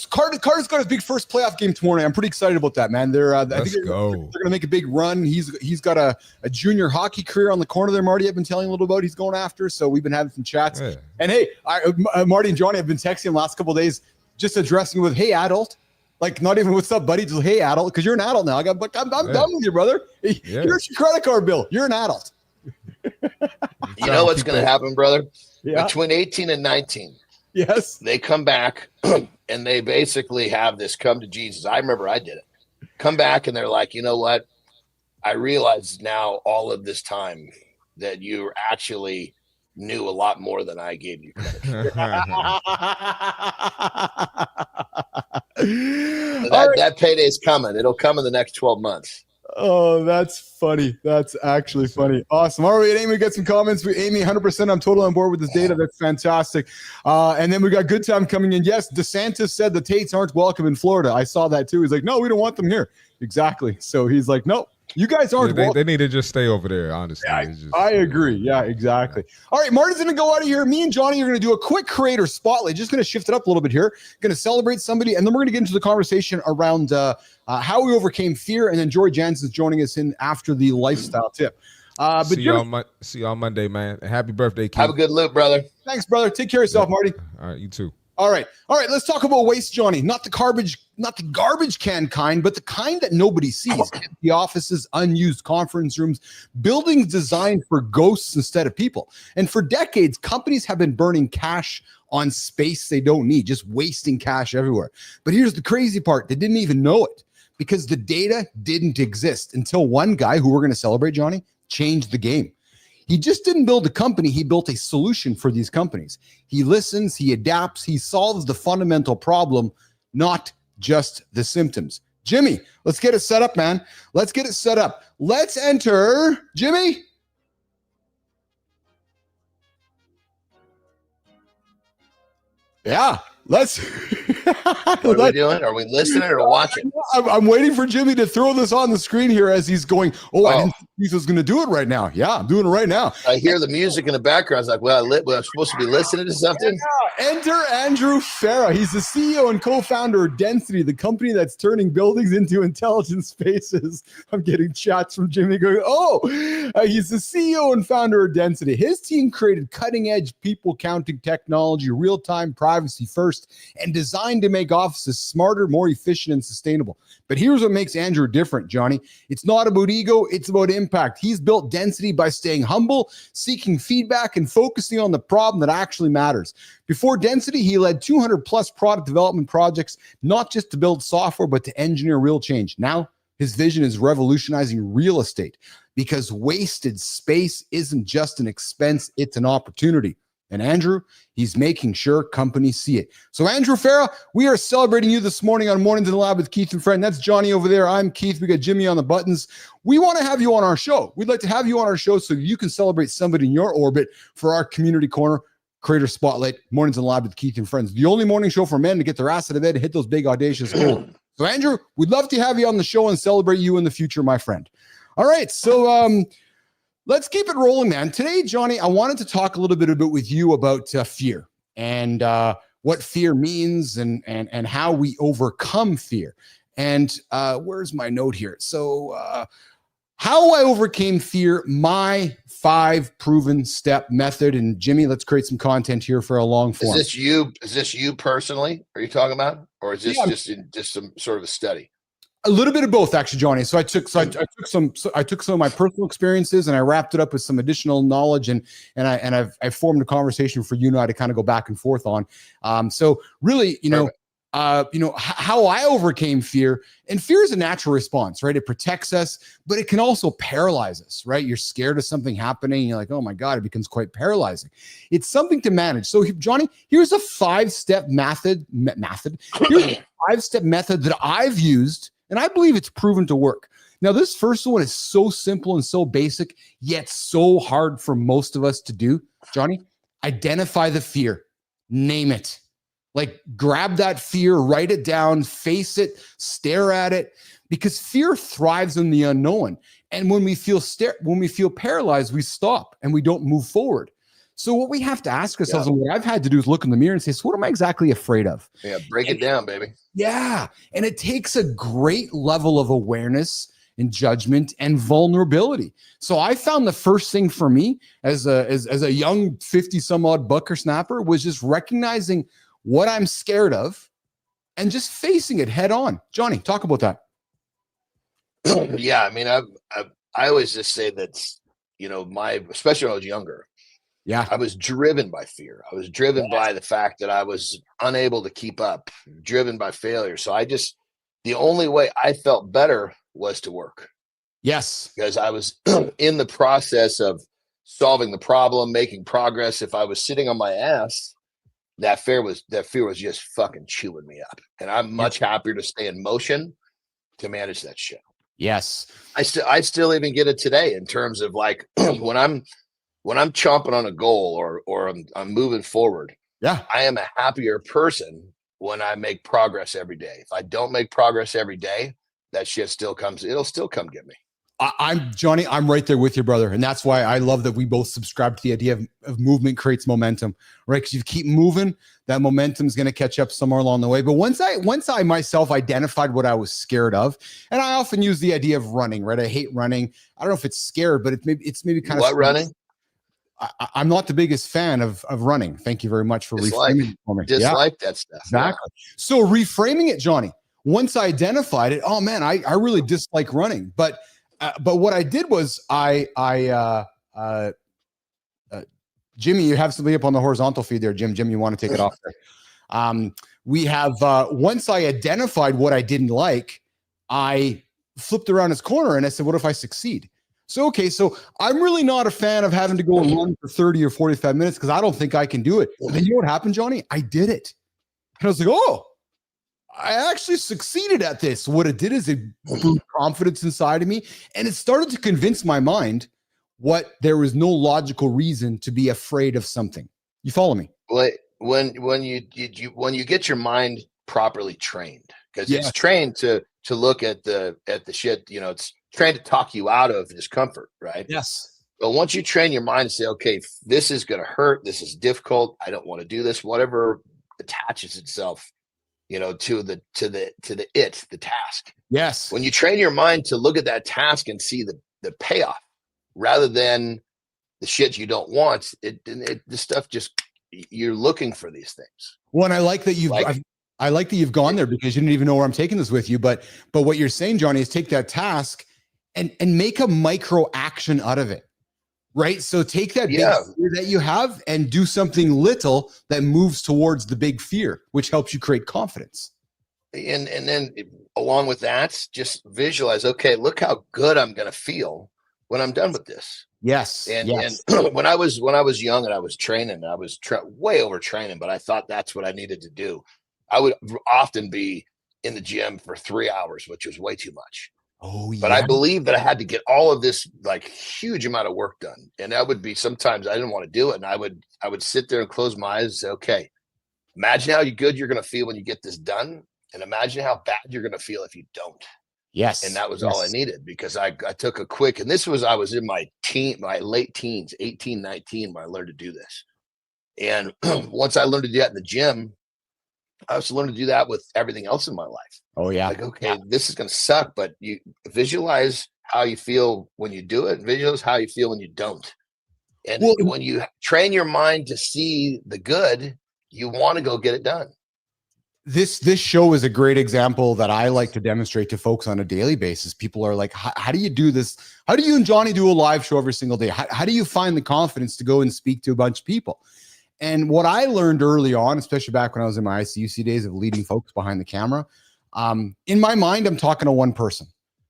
Carter's got his big first playoff game tomorrow night. I'm pretty excited about that, man. I think they're going to make a big run. He's got a junior hockey career on the corner there, Marty. I've been telling you a little about. He's going after, so we've been having some chats. Yeah. And hey, Marty and Johnny have been texting the last couple of days, just addressing with "Hey, adult." Like, not even "What's up, buddy?" Just "Hey, adult," because you're an adult now. I'm done with you, brother. Here's your credit card bill. You're an adult. You know what's going to happen, brother? Yeah. Between 18 and 19. Yes. They come back and they basically have this come to Jesus. I remember I did it. Come back and they're like, you know what? I realize now all of this time that you actually knew a lot more than I gave you credit for. That payday's coming. It'll come in the next 12 months. Oh, that's funny. That's actually funny. Awesome. All right, Amy, we got some comments. Amy, 100%. I'm totally on board with this data. That's fantastic. And then we got Good Time coming in. Yes, DeSantis said the Tates aren't welcome in Florida. I saw that too. He's like, no, we don't want them here. Exactly. So he's like, no, you guys aren't welcome. They need to just stay over there, honestly. Yeah, I agree. Yeah, exactly. All right, Marty's going to go out of here. Me and Johnny are going to do a quick creator spotlight. Just going to shift it up a little bit here. Going to celebrate somebody, and then we're going to get into the conversation around how we overcame fear, and then Jorie Janzen is joining us in after the lifestyle tip. See you on Monday, man. And happy birthday, Keith. Have a good loop, brother. Thanks, brother. Take care of yourself, Marty. All right, you too. All right. Let's talk about waste, Johnny. Not the garbage can kind, but the kind that nobody sees. The offices, unused conference rooms, buildings designed for ghosts instead of people. And for decades, companies have been burning cash on space they don't need, just wasting cash everywhere. But here's the crazy part. They didn't even know it because the data didn't exist until one guy, who we're going to celebrate, Johnny, changed the game. He just didn't build a company. He built a solution for these companies. He listens, he adapts, he solves the fundamental problem, not just the symptoms. Jimmy, let's get it set up, man. Let's get it set up. Let's enter, Jimmy. Yeah, let's. What are we doing? Are we listening or watching? I'm waiting for Jimmy to throw this on the screen here as he's going, I didn't think he was going to do it right now. Yeah, I'm doing it right now. I hear the music in the background. I was like, I'm supposed to be listening to something. Yeah. Enter Andrew Farah. He's the CEO and co-founder of Density, the company that's turning buildings into intelligent spaces. I'm getting chats from Jimmy going, he's the CEO and founder of Density. His team created cutting-edge people counting technology, real-time, privacy first, and designed to make offices smarter, more efficient, and sustainable. But here's what makes Andrew different, Johnny. It's not about ego, it's about impact. He's built Density by staying humble, seeking feedback, and focusing on the problem that actually matters. Before Density, he led 200 plus product development projects, not just to build software, but to engineer real change. Now, his vision is revolutionizing real estate because wasted space isn't just an expense, it's an opportunity. And Andrew, he's making sure companies see it. So Andrew Farah, we are celebrating you this morning on Mornings in the Lab with Keith and Friend. That's Johnny over there. I'm Keith. We got Jimmy on the buttons. We want to have you on our show. We'd like to have you on our show so you can celebrate somebody in your orbit for our community corner. Creator Spotlight, Mornings in Live with Keith and Friends, the only morning show for men to get their ass out of bed and hit those big audacious goals. So Andrew, we'd love to have you on the show and celebrate you in the future, my friend. All right, so let's keep it rolling, man. Today, Jonny, I wanted to talk a little bit with you about fear and what fear means and how we overcome fear. And where's my note here? So how I overcame fear, my 5 proven step method. And Jimmy, let's create some content here for a long form. Is this you personally? Are you talking about, or is this just some sort of a study? A little bit of both, actually, Jonny. So I took some of my personal experiences and I wrapped it up with some additional knowledge, and I've formed a conversation for you and I to kind of go back and forth on. So really, how I overcame fear, and fear is a natural response, right? It protects us, but it can also paralyze us, right? You're scared of something happening. And you're like, oh my God, it becomes quite paralyzing. It's something to manage. So Jonny, here's a 5-step method. Here's a 5-step method that I've used, and I believe it's proven to work. Now, this first one is so simple and so basic, yet so hard for most of us to do. Jonny, identify the fear, name it. Like, grab that fear, write it down, face it, stare at it, because fear thrives in the unknown. And when we feel paralyzed, we stop and we don't move forward. So what we have to ask ourselves, and what I've had to do, is look in the mirror and say, so what am I exactly afraid of? Yeah, break it down, baby. Yeah. And it takes a great level of awareness and judgment and vulnerability. So I found the first thing for me as a young 50 some odd bucker snapper was just recognizing what I'm scared of and just facing it head on. Jonny, talk about that. Yeah. I mean, I always just say that, especially when I was younger, yeah, I was driven by fear. I was driven by the fact that I was unable to keep up, driven by failure. So the only way I felt better was to work. Yes. Because I was in the process of solving the problem, making progress. If I was sitting on my ass, that fear was just fucking chewing me up. And I'm much happier to stay in motion to manage that shit. Yes. I still even get it today in terms of like when I'm chomping on a goal or I'm moving forward. Yeah. I am a happier person when I make progress every day. If I don't make progress every day, that shit it'll still come get me. Jonny, I'm right there with you, brother. And that's why I love that we both subscribe to the idea of movement creates momentum, right? Because you keep moving, that momentum is going to catch up somewhere along the way. But once I myself identified what I was scared of, and I often use the idea of running, right? I hate running. I don't know if it's scared, but it's maybe kind of what running. I'm not the biggest fan of running. Thank you very much for reframing it for me. Dislike that stuff. Exactly. Yeah. So reframing it, Jonny, once I identified it, oh man, I really dislike running. But what I did was Jimmy, you have something up on the horizontal feed there, Jim. Jim, you want to take it off there? We have, once I identified what I didn't like, I flipped around his corner and I said, what if I succeed? So I'm really not a fan of having to go and run for 30 or 45 minutes because I don't think I can do it. But then you know what happened, Jonny? I did it. And I was like, oh, I actually succeeded at this. What it did is it grew confidence inside of me, and it started to convince my mind there was no logical reason to be afraid of something. You follow me? Well, when you get your mind properly trained, because it's trained to look at the shit, it's trained to talk you out of discomfort, right? Yes. But once you train your mind to say, okay, this is going to hurt, this is difficult, I don't want to do this, whatever attaches itself, to the task. Yes. When you train your mind to look at that task and see the payoff rather than the shit you don't want, the stuff you're looking for these things. Well, and I like that you've gone there because you didn't even know where I'm taking this with you. But what you're saying, Jonny, is take that task and make a micro action out of it. Right. So take that big fear that you have and do something little that moves towards the big fear, which helps you create confidence. And then along with that, just visualize, okay, look how good I'm going to feel when I'm done with this. Yes. And when I was young and I was training, I was way over training, but I thought that's what I needed to do. I would often be in the gym for 3 hours, which was way too much. Oh, But yeah. I believe that I had to get all of this like huge amount of work done. And that would be sometimes I didn't want to do it. And I would sit there and close my eyes and say, okay, imagine how good you're going to feel when you get this done. And imagine how bad you're going to feel if you don't. Yes. And that was all I needed, because I took a quick, and I was in my late teens, 18, 19, when I learned to do this. And once I learned to do that in the gym, I also learned to do that with everything else in my life. Oh, yeah. Like, okay, this is going to suck, but you visualize how you feel when you do it. Visualize how you feel when you don't. And when you train your mind to see the good, you want to go get it done. This show is a great example that I like to demonstrate to folks on a daily basis. People are like, how do you do this? How do you and Jonny do a live show every single day? How do you find the confidence to go and speak to a bunch of people? And what I learned early on, especially back when I was in my ICUC days of leading folks behind the camera, in my mind, I'm talking to one person.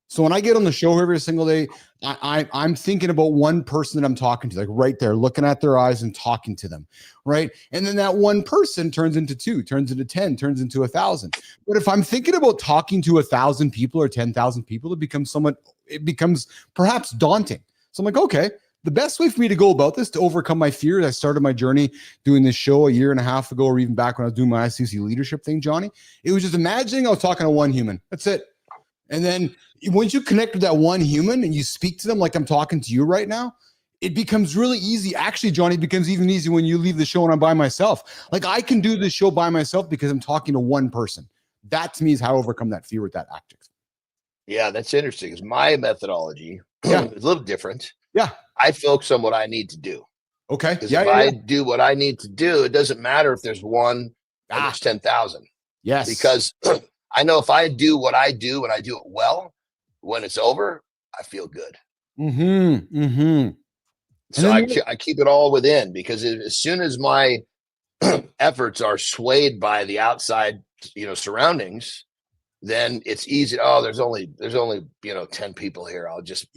So when I get on the show every single day, I'm thinking about one person that I'm talking to, like right there, looking at their eyes and talking to them, right? And then that one person turns into 2, turns into 10, turns into 1,000. But if I'm thinking about talking to 1,000 people or 10,000 people, it becomes perhaps daunting. So I'm like, okay, the best way for me to go about this, to overcome my fears, I started my journey doing this show a year and a half ago, or even back when I was doing my ICC leadership thing, Jonny. It was just imagining I was talking to one human. That's it. And then once you connect with that one human and you speak to them like I'm talking to you right now, it becomes really easy. Actually, Jonny, it becomes even easier when you leave the show and I'm by myself. Like, I can do this show by myself because I'm talking to one person. That to me is how I overcome that fear with that active. Yeah, that's interesting. Because my methodology is a little different. Yeah. I focus on what I need to do. Okay. Because if I do what I need to do, it doesn't matter if there's one or there's 10,000. Yes. Because I know if I do what I do and I do it well, when it's over, I feel good. Mm-hmm. Mm-hmm. So I keep it all within, because as soon as my efforts are swayed by the outside, surroundings, then it's easy. Oh, there's only 10 people here. I'll just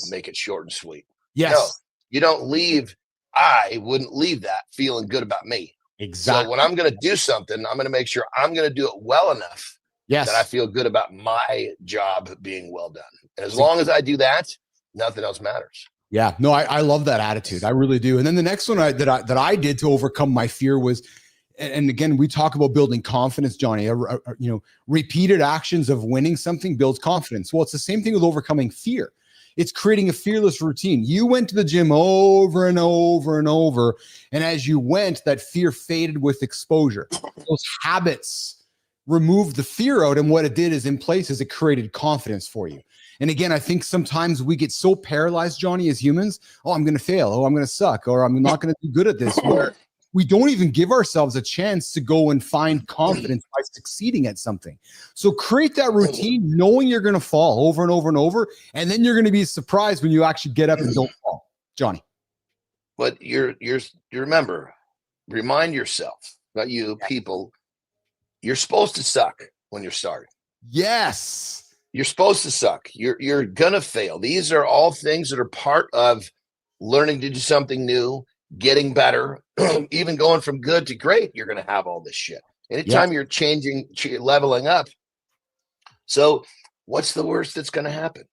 make it short and sweet. Yes. No, you don't leave. I wouldn't leave that feeling good about me. Exactly. So when I'm going to do something, I'm going to make sure I'm going to do it well enough that I feel good about my job being well done. And as long as I do that, nothing else matters. Yeah, no, I love that attitude. I really do. And then the next one that I did to overcome my fear was, and again, we talk about building confidence, Jonny. Repeated actions of winning something builds confidence. Well, it's the same thing with overcoming fear. It's creating a fearless routine. You went to the gym over and over and over, and as you went, that fear faded with exposure. Those habits removed the fear out, and what it did is, in places, it created confidence for you. And again, I think sometimes we get so paralyzed, Jonny, as humans. Oh, I'm going to fail. Oh, I'm going to suck. Or I'm not going to do good at this. Where we don't even give ourselves a chance to go and find confidence by succeeding at something. So create that routine, knowing you're going to fall over and over and over. And then you're going to be surprised when you actually get up and don't fall. Jonny. But you remember, remind yourself, not you, people, you're supposed to suck when you're starting. Yes. You're supposed to suck. You're gonna fail. These are all things that are part of learning to do something new, getting better, even going from good to great. You're gonna have all this shit. Anytime you're changing, leveling up. So what's the worst that's gonna happen?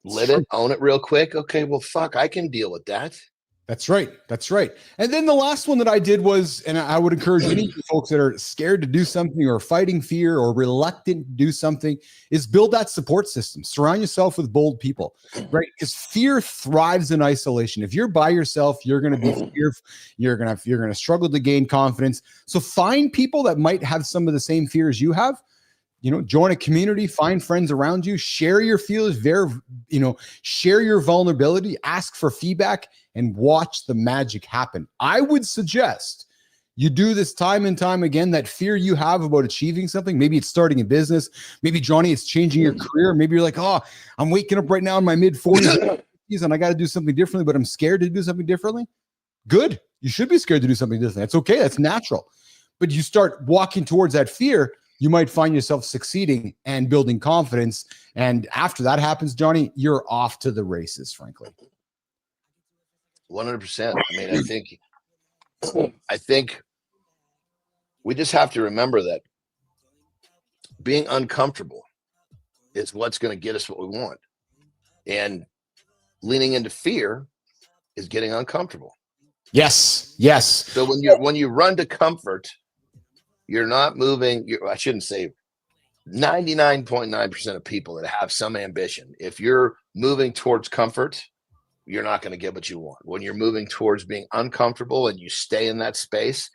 Live it, own it real quick. Okay, well, fuck, I can deal with that. That's right. That's right. And then the last one that I did was, and I would encourage any folks that are scared to do something or fighting fear or reluctant to do something, is build that support system. Surround yourself with bold people, right? Because fear thrives in isolation. If you're by yourself, you're going to be fearful. You're going to struggle to gain confidence. So find people that might have some of the same fears you have. Join a community, find friends around you, share your feelings, share your vulnerability, ask for feedback, and watch the magic happen. I would suggest you do this time and time again. That fear you have about achieving something, maybe it's starting a business, maybe, Jonny, it's changing your career. Maybe you're like, oh, I'm waking up right now in my mid-40s and I got to do something differently, but I'm scared to do something differently. Good. You should be scared to do something different. That's okay. That's natural. But you start walking towards that fear, you might find yourself succeeding and building confidence. And after that happens, Jonny, you're off to the races, frankly. 100%. I mean, I think we just have to remember that being uncomfortable is what's going to get us what we want. And leaning into fear is getting uncomfortable. Yes. Yes. So when you run to comfort, you're not moving. I shouldn't say 99.9% of people that have some ambition. If you're moving towards comfort, you're not going to get what you want. When you're moving towards being uncomfortable and you stay in that space,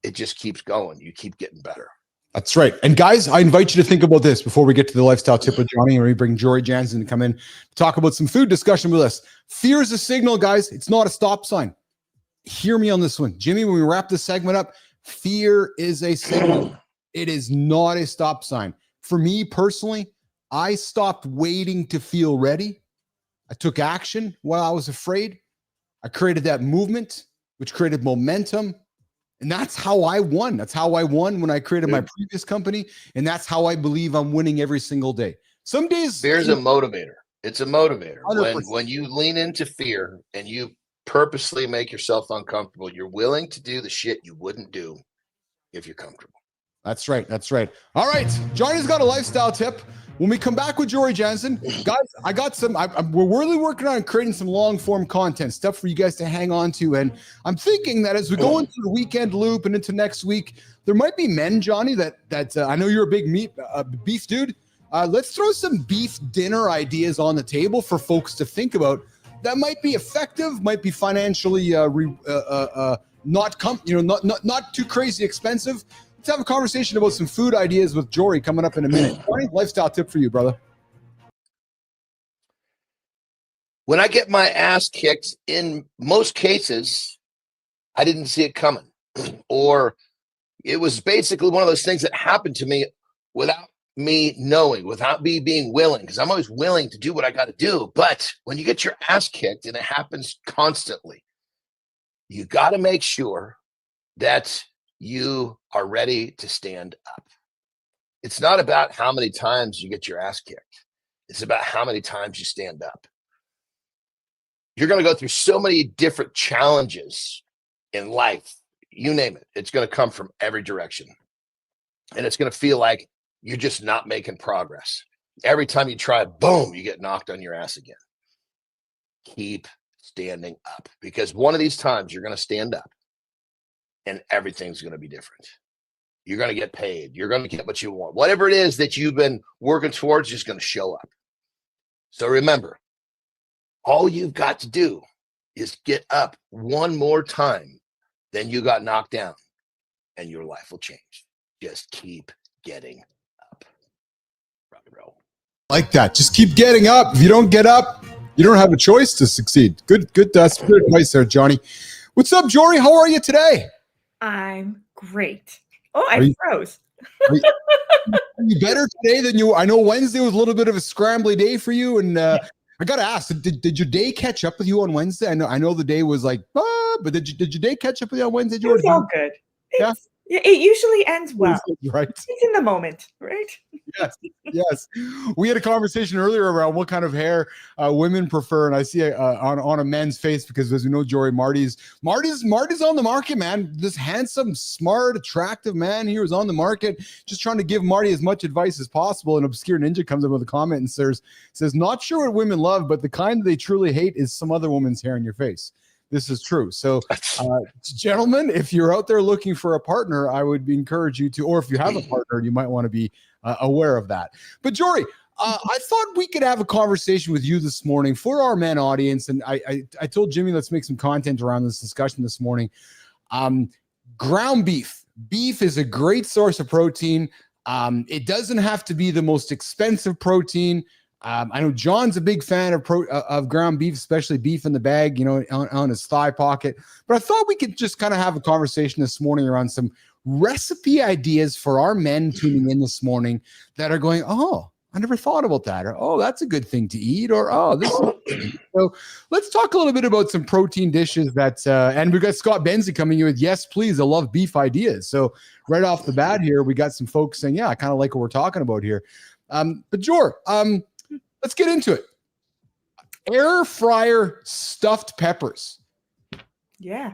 it just keeps going. You keep getting better. That's right. And guys, I invite you to think about this before we get to the lifestyle tip with Jonny, and we bring Jorie Janzen to come in to talk about some food discussion with us. Fear is a signal, guys. It's not a stop sign. Hear me on this one. Jimmy, when we wrap this segment up, fear is a signal. It is not a stop sign. For me personally, I stopped waiting to feel ready. I took action while I was afraid. I created that movement, which created momentum. And that's how I won. That's how I won when I created my previous company. And that's how I believe I'm winning every single day. Some days fear's a motivator. It's a motivator. 100%. When you lean into fear and you purposely make yourself uncomfortable, you're willing to do the shit you wouldn't do if you're comfortable. That's right. That's right. All right. Johnny's got a lifestyle tip. When we come back with Jorie Janzen, guys, I got some, we're really working on creating some long form content, stuff for you guys to hang on to. And I'm thinking that as we go into the weekend loop and into next week, there might be men, Johnny, that I know you're a big beef dude. Let's throw some beef dinner ideas on the table for folks to think about. That might be effective, might be financially not too crazy expensive. Let's have a conversation about some food ideas with Jorie coming up in a minute. Johnny, lifestyle tip for you, brother. When I get my ass kicked, in most cases, I didn't see it coming. Or it was basically one of those things that happened to me without me knowing, without me being willing, because I'm always willing to do what I got to do. But when you get your ass kicked, and it happens constantly, you got to make sure that you are ready to stand up. It's not about how many times you get your ass kicked. It's about how many times you stand up. You're going to go through so many different challenges in life. You name it. It's going to come from every direction. And it's going to feel like you're just not making progress. Every time you try, boom, you get knocked on your ass again. Keep standing up, because one of these times you're going to stand up and everything's going to be different. You're going to get paid. You're going to get what you want. Whatever it is that you've been working towards is going to show up. So remember, all you've got to do is get up one more time than you got knocked down, and your life will change. Just keep getting up. Rock and roll. Like that. Just keep getting up. If you don't get up, you don't have a choice to succeed. Good advice there, Johnny. What's up, Jorie? How are you today? I'm great. Oh, I froze. Are you better today than you? I know Wednesday was a little bit of a scrambly day for you, and I got to ask, did your day catch up with you on Wednesday? I know the day was like, but did your day catch up with you on Wednesday, Jorie? It's all good. It usually ends well. Right. It's in the moment, right? Yes. We had a conversation earlier around what kind of hair women prefer, and I see on a man's face, because as we know, Jorie, Marty's on the market, man. This handsome, smart, attractive man here is on the market, just trying to give Marty as much advice as possible. And Obscure Ninja comes up with a comment and says, not sure what women love, but the kind they truly hate is some other woman's hair in your face. This is true. So, gentlemen, if you're out there looking for a partner, I would encourage you to, or if you have a partner, you might want to be aware of that. But Jorie, I thought we could have a conversation with you this morning for our men audience. And I told Jimmy, let's make some content around this discussion this morning. Ground beef. Beef is a great source of protein. It doesn't have to be the most expensive protein. I know John's a big fan of ground beef, especially beef in the bag, on his thigh pocket. But I thought we could just kind of have a conversation this morning around some recipe ideas for our men tuning in this morning that are going, oh, I never thought about that. Or, oh, that's a good thing to eat. Or, oh, this is so let's talk a little bit about some protein dishes that, and we've got Scott Benzie coming in with, yes, please, I love beef ideas. So right off the bat here, we got some folks saying, yeah, I kind of like what we're talking about here. But Jorie, let's get into it. Air fryer stuffed peppers. Yeah.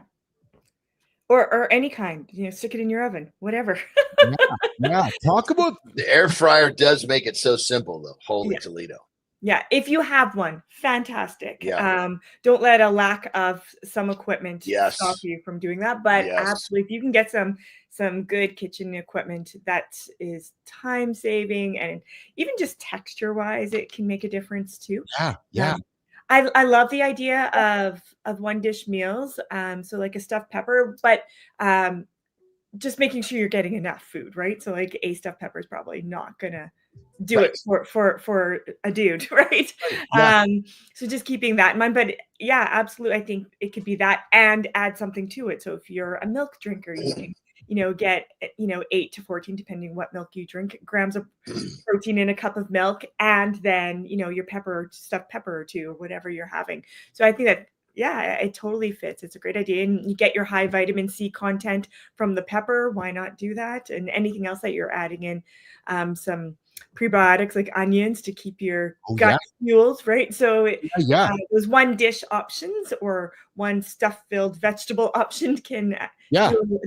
or any kind, stick it in your oven, whatever. Yeah. Talk about The air fryer does make it so simple, though. Holy Yeah. Toledo. Yeah, if you have one, fantastic. Yeah. Don't let a lack of some equipment Yes. stop you from doing that. But Yes. absolutely, if you can get some good kitchen equipment that is time saving and even just texture wise, it can make a difference too. Yeah. I love the idea of one dish meals. So like a stuffed pepper, but just making sure you're getting enough food, right? So like a stuffed pepper is probably not gonna do Right. it for a dude, right? Yeah. So just keeping that in mind. But yeah, absolutely. I think it could be that and add something to it. So if you're a milk drinker, you can, get 8 to 14, depending what milk you drink, grams of protein in a cup of milk, and then your stuffed pepper or two, or whatever you're having. So I think that it totally fits. It's a great idea. And you get your high vitamin C content from the pepper. Why not do that? And anything else that you're adding in, some prebiotics like onions to keep your gut fueled, right? So those one dish options or one stuff-filled vegetable option can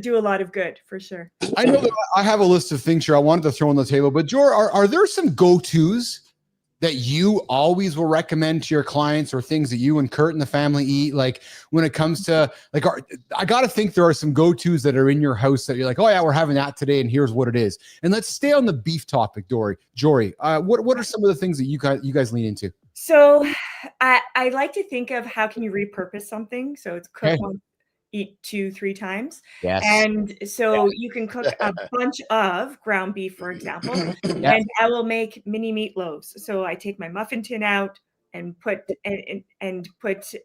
do a lot of good for sure. I know that I have a list of things here I wanted to throw on the table, but Jorie, are there some go-tos that you always will recommend to your clients or things that you and Kurt and the family eat? Like when it comes to I got to think there are some go-tos that are in your house that you're like, oh yeah, we're having that today and here's what it is. And let's stay on the beef topic, Jorie. What are some of the things that you guys lean into? So I like to think of how can you repurpose something. So it's cook once, eat 2-3 times. Yes. And so you can cook a bunch of ground beef, for example, and I will make mini meatloaves. So I take my muffin tin out and put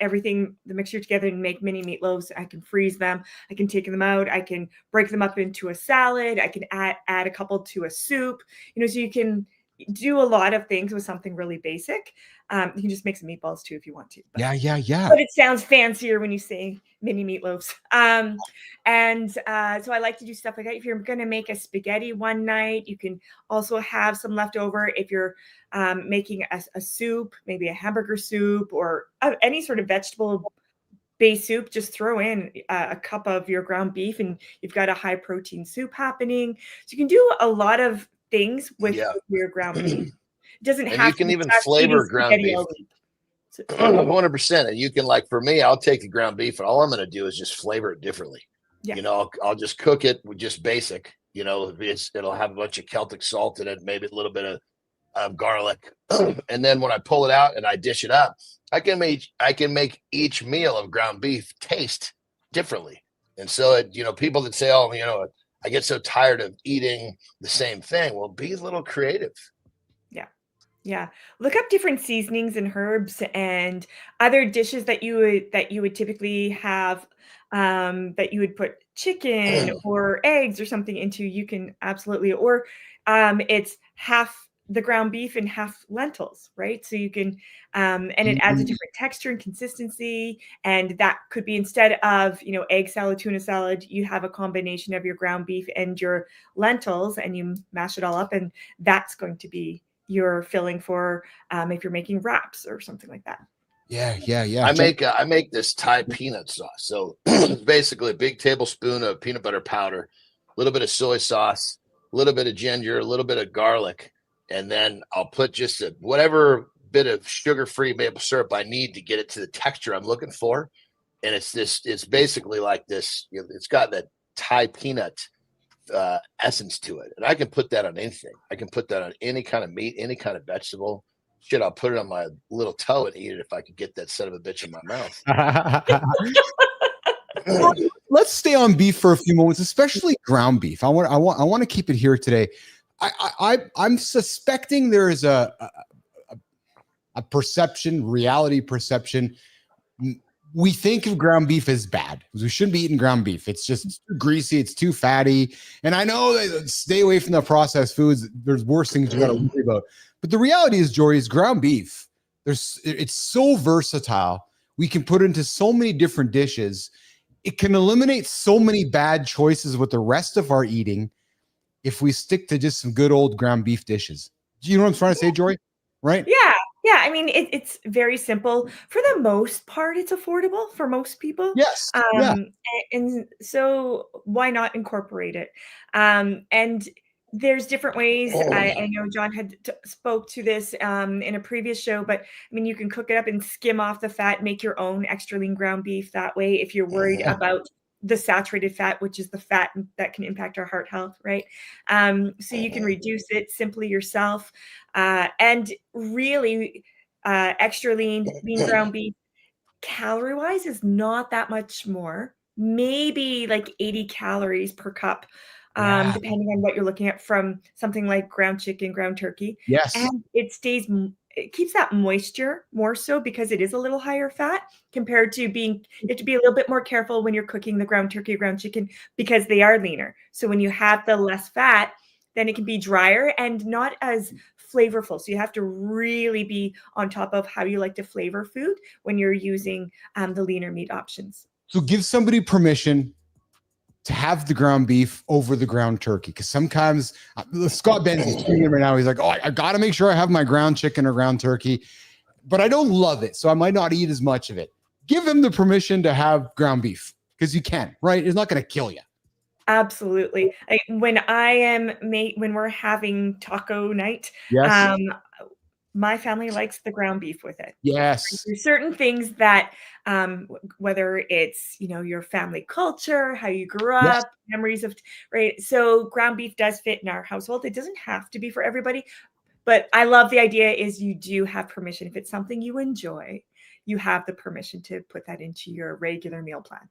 everything, the mixture together, and make mini meatloaves. I can freeze them. I can take them out. I can break them up into a salad. I can add a couple to a soup. So you can do a lot of things with something really basic. You can just make some meatballs too if you want to. But, But it sounds fancier when you say mini meatloaves. So I like to do stuff like that. If you're going to make a spaghetti one night, you can also have some leftover. If you're making a soup, maybe a hamburger soup or any sort of vegetable base soup, just throw in a cup of your ground beef and you've got a high protein soup happening. So you can do a lot of things with your ground beef. It doesn't have you can to even flavor ground beef. 100%. And you can, like for me, I'll take the ground beef and all I'm going to do is just flavor it differently. I'll just cook it with just basic, it'll have a bunch of Celtic salt in it, maybe a little bit of garlic. And then when I pull it out and I dish it up, I can make each meal of ground beef taste differently. And so people that say, I get so tired of eating the same thing. Well, be a little creative. Yeah. Look up different seasonings and herbs and other dishes that you would typically have, that you would put chicken or eggs or something into. You can absolutely, or it's half the ground beef and half lentils, right? So you can, and it adds a different texture and consistency. And that could be, instead of, egg salad, tuna salad, you have a combination of your ground beef and your lentils and you mash it all up. And that's going to be your filling for if you're making wraps or something like that. Yeah. I make this Thai peanut sauce. So it's basically a big tablespoon of peanut butter powder, a little bit of soy sauce, a little bit of ginger, a little bit of garlic, and then I'll put just whatever bit of sugar-free maple syrup I need to get it to the texture I'm looking for. And it's basically like this. It's got that Thai peanut essence to it, and I can put that on anything. I can put that on any kind of meat, any kind of vegetable. Shit, I'll put it on my little toe and eat it if I could get that son of a bitch in my mouth. Let's stay on beef for a few moments, especially ground beef. I want to keep it here today. I'm suspecting there is a reality perception. We think of ground beef as bad because we shouldn't be eating ground beef. It's just too greasy. It's too fatty. And I know that stay away from the processed foods. There's worse things you got to worry about. But the reality is, Jorie, is ground beef. It's so versatile. We can put it into so many different dishes. It can eliminate so many bad choices with the rest of our eating if we stick to just some good old ground beef dishes. Do you know what I'm trying to say, Jorie? Right? Yeah. Yeah, I mean, it's very simple. For the most part, it's affordable for most people. Yes. Yeah. And so why not incorporate it? And there's different ways. I know John had spoke to this in a previous show, but I mean, you can cook it up and skim off the fat, make your own extra lean ground beef that way if you're worried about the saturated fat, which is the fat that can impact our heart health, right? So you can reduce it simply yourself. And really, extra lean ground beef, calorie wise, is not that much more, maybe like 80 calories per cup, depending on what you're looking at from something like ground chicken, ground turkey. Yes. And it keeps that moisture more so because it is a little higher fat compared to you have to be a little bit more careful when you're cooking the ground turkey, ground chicken, because they are leaner. So when you have the less fat, then it can be drier and not as flavorful. So you have to really be on top of how you like to flavor food when you're using the leaner meat options. So give somebody permission to have the ground beef over the ground turkey, because sometimes Scott Ben's tweeting right now. He's like, "Oh, I got to make sure I have my ground chicken or ground turkey, but I don't love it, so I might not eat as much of it." Give him the permission to have ground beef, because you can, right? It's not going to kill you. Absolutely. When we're having taco night, Yes. My family likes the ground beef with it. Yes. There's certain things that, whether it's, your family culture, how you grew up, memories of, right? So ground beef does fit in our household. It doesn't have to be for everybody, but I love the idea is you do have permission. If it's something you enjoy, you have the permission to put that into your regular meal plan.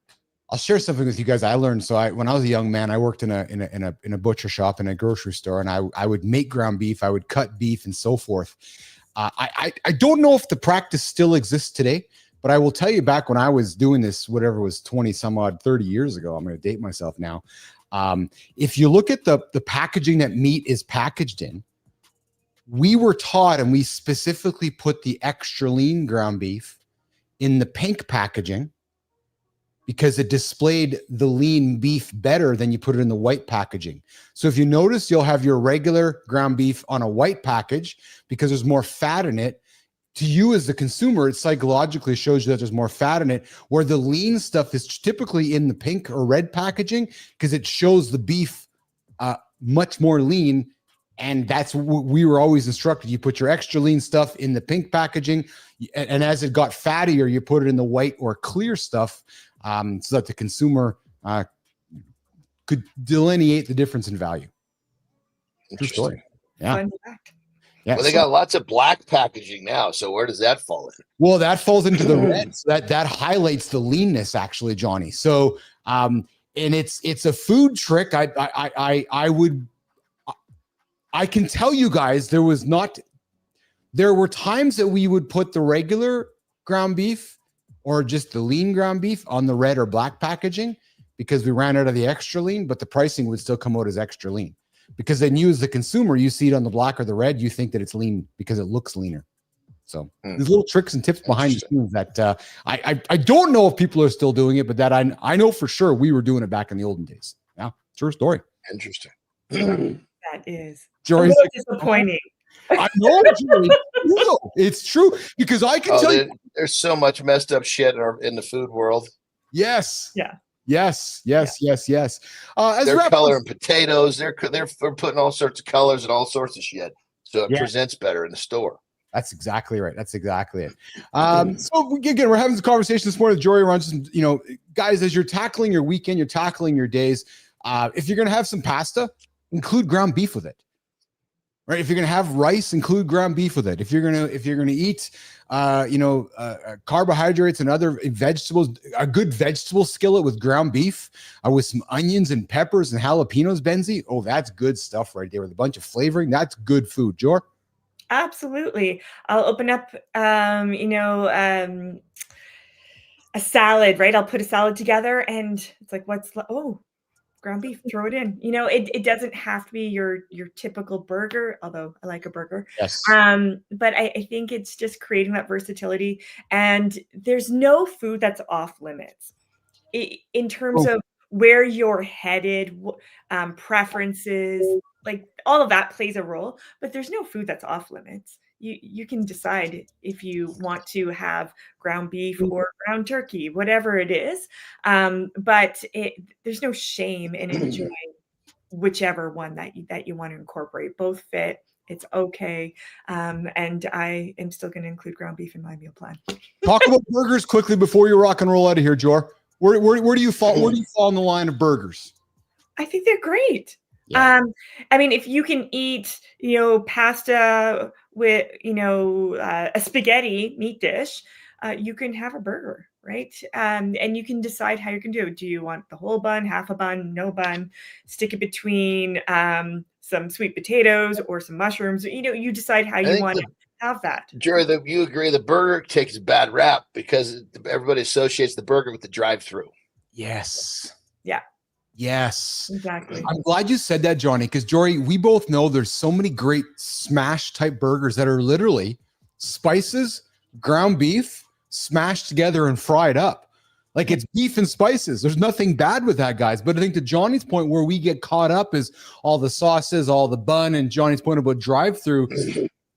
I'll share something with you guys. I learned. So when I was a young man, I worked in a butcher shop in a grocery store, and I would make ground beef. I would cut beef and so forth. I don't know if the practice still exists today, but I will tell you, back when I was doing this, whatever was 20 some odd 30 years ago, I'm going to date myself now. If you look at the packaging that meat is packaged in, we were taught, and we specifically put the extra lean ground beef in the pink packaging, because it displayed the lean beef better than you put it in the white packaging. So if you notice, you'll have your regular ground beef on a white package because there's more fat in it. To you as the consumer, it psychologically shows you that there's more fat in it, where the lean stuff is typically in the pink or red packaging because it shows the beef much more lean. And that's what we were always instructed. You put your extra lean stuff in the pink packaging, and as it got fattier, you put it in the white or clear stuff, so that the consumer could delineate the difference in value. True story. Yeah. Fun fact. Yeah. Well, they got lots of black packaging now. So where does that fall in? Well, that falls into the red. So that highlights the leanness, actually, Johnny. So, and it's a food trick. I can tell you guys, there were times that we would put the regular ground beef or just the lean ground beef on the red or black packaging because we ran out of the extra lean, but the pricing would still come out as extra lean, because then you as the consumer, you see it on the black or the red, you think that it's lean because it looks leaner. So there's little tricks and tips behind the scenes that I don't know if people are still doing it, but that I know for sure we were doing it back in the olden days. Yeah, true story. Interesting. That is Jory's like, disappointing. I know, Jory. It's true, because I can tell you there's so much messed up shit in the food world. Yes. Yeah. Yes. As they're coloring potatoes. They're putting all sorts of colors and all sorts of shit, so it presents better in the store. That's exactly right. That's exactly it. So again, we're having this conversation this morning with Jorie Janzen. Guys, as you're tackling your weekend, you're tackling your days. If you're gonna have some pasta, include ground beef with it. Right. If you're going to have rice, include ground beef with it. If you're going to eat, carbohydrates and other vegetables, a good vegetable skillet with ground beef, with some onions and peppers and jalapenos, Benzie. Oh, that's good stuff right there with a bunch of flavoring. That's good food, Jor. Absolutely. I'll open up, a salad, right? I'll put a salad together and it's like, ground beef, throw it in. It doesn't have to be your typical burger, although I like a burger. Yes. But I think it's just creating that versatility, and there's no food that's off limits in terms of where you're headed, preferences, like all of that plays a role, but there's no food that's off limits. You can decide if you want to have ground beef or ground turkey, whatever it is. But there's no shame in enjoying whichever one that you want to incorporate. Both fit. It's okay. And I am still going to include ground beef in my meal plan. Talk about burgers quickly before you rock and roll out of here, Jor. Where do you fall? Where do you fall in the line of burgers? I think they're great. Yeah. I mean, if you can eat, pasta with, a spaghetti meat dish, you can have a burger, right? And you can decide how you're going to do it. Do you want the whole bun, half a bun, no bun, stick it between some sweet potatoes or some mushrooms? You decide how you want to have that. Jorie, you agree the burger takes a bad rap because everybody associates the burger with the drive-through. Yes. Yeah. Yes. Exactly. I'm glad you said that, Johnny, because Jorie, we both know there's so many great smash type burgers that are literally spices, ground beef, smashed together and fried up. Like it's beef and spices. There's nothing bad with that, guys. But I think to Johnny's point, where we get caught up is all the sauces, all the bun, and Johnny's point about drive-through.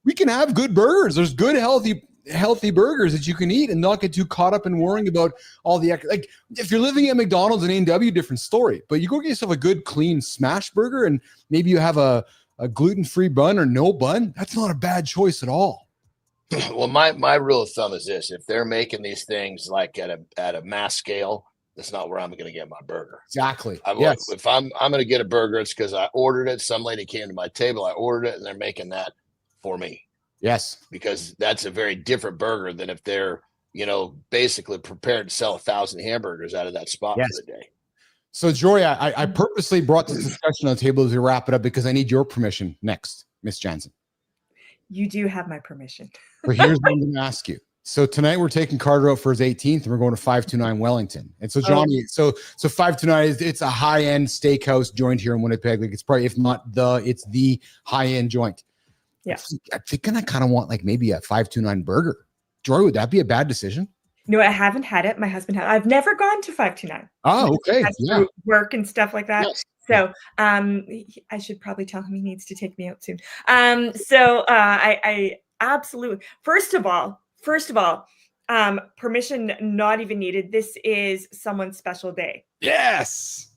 We can have good burgers. There's good, healthy burgers that you can eat and not get too caught up in worrying about all the like if you're living at McDonald's and A&W, different story, but you go get yourself a good clean smash burger and maybe you have a gluten-free bun or no bun. That's not a bad choice at all. Well, my rule of thumb is this: if they're making these things like at a mass scale, that's not where I'm going to get my burger. Exactly. Yes. If I'm going to get a burger, it's because I ordered it. Some lady came to my table, I ordered it, and they're making that for me. Yes. Because that's a very different burger than if they're, basically prepared to sell 1,000 hamburgers out of that spot for the day. So, Jorie, I purposely brought this discussion on the table as we wrap it up because I need your permission next, Miss Janzen. You do have my permission. But here's what I'm going to ask you. So tonight we're taking Carter out for his 18th, and we're going to 529 Wellington. And so, Johnny, so 529 it's a high-end steakhouse joint here in Winnipeg. Like it's probably, if not it's the high-end joint. Yeah. I'm thinking I kind of want like maybe a 529 burger. Jorie, would that be a bad decision? No, I haven't had it. My husband has. I've never gone to 529. Oh, okay. Yeah. Work and stuff like that. Yes. So I should probably tell him he needs to take me out soon. I absolutely, first of all, permission not even needed. This is someone's special day. Yes.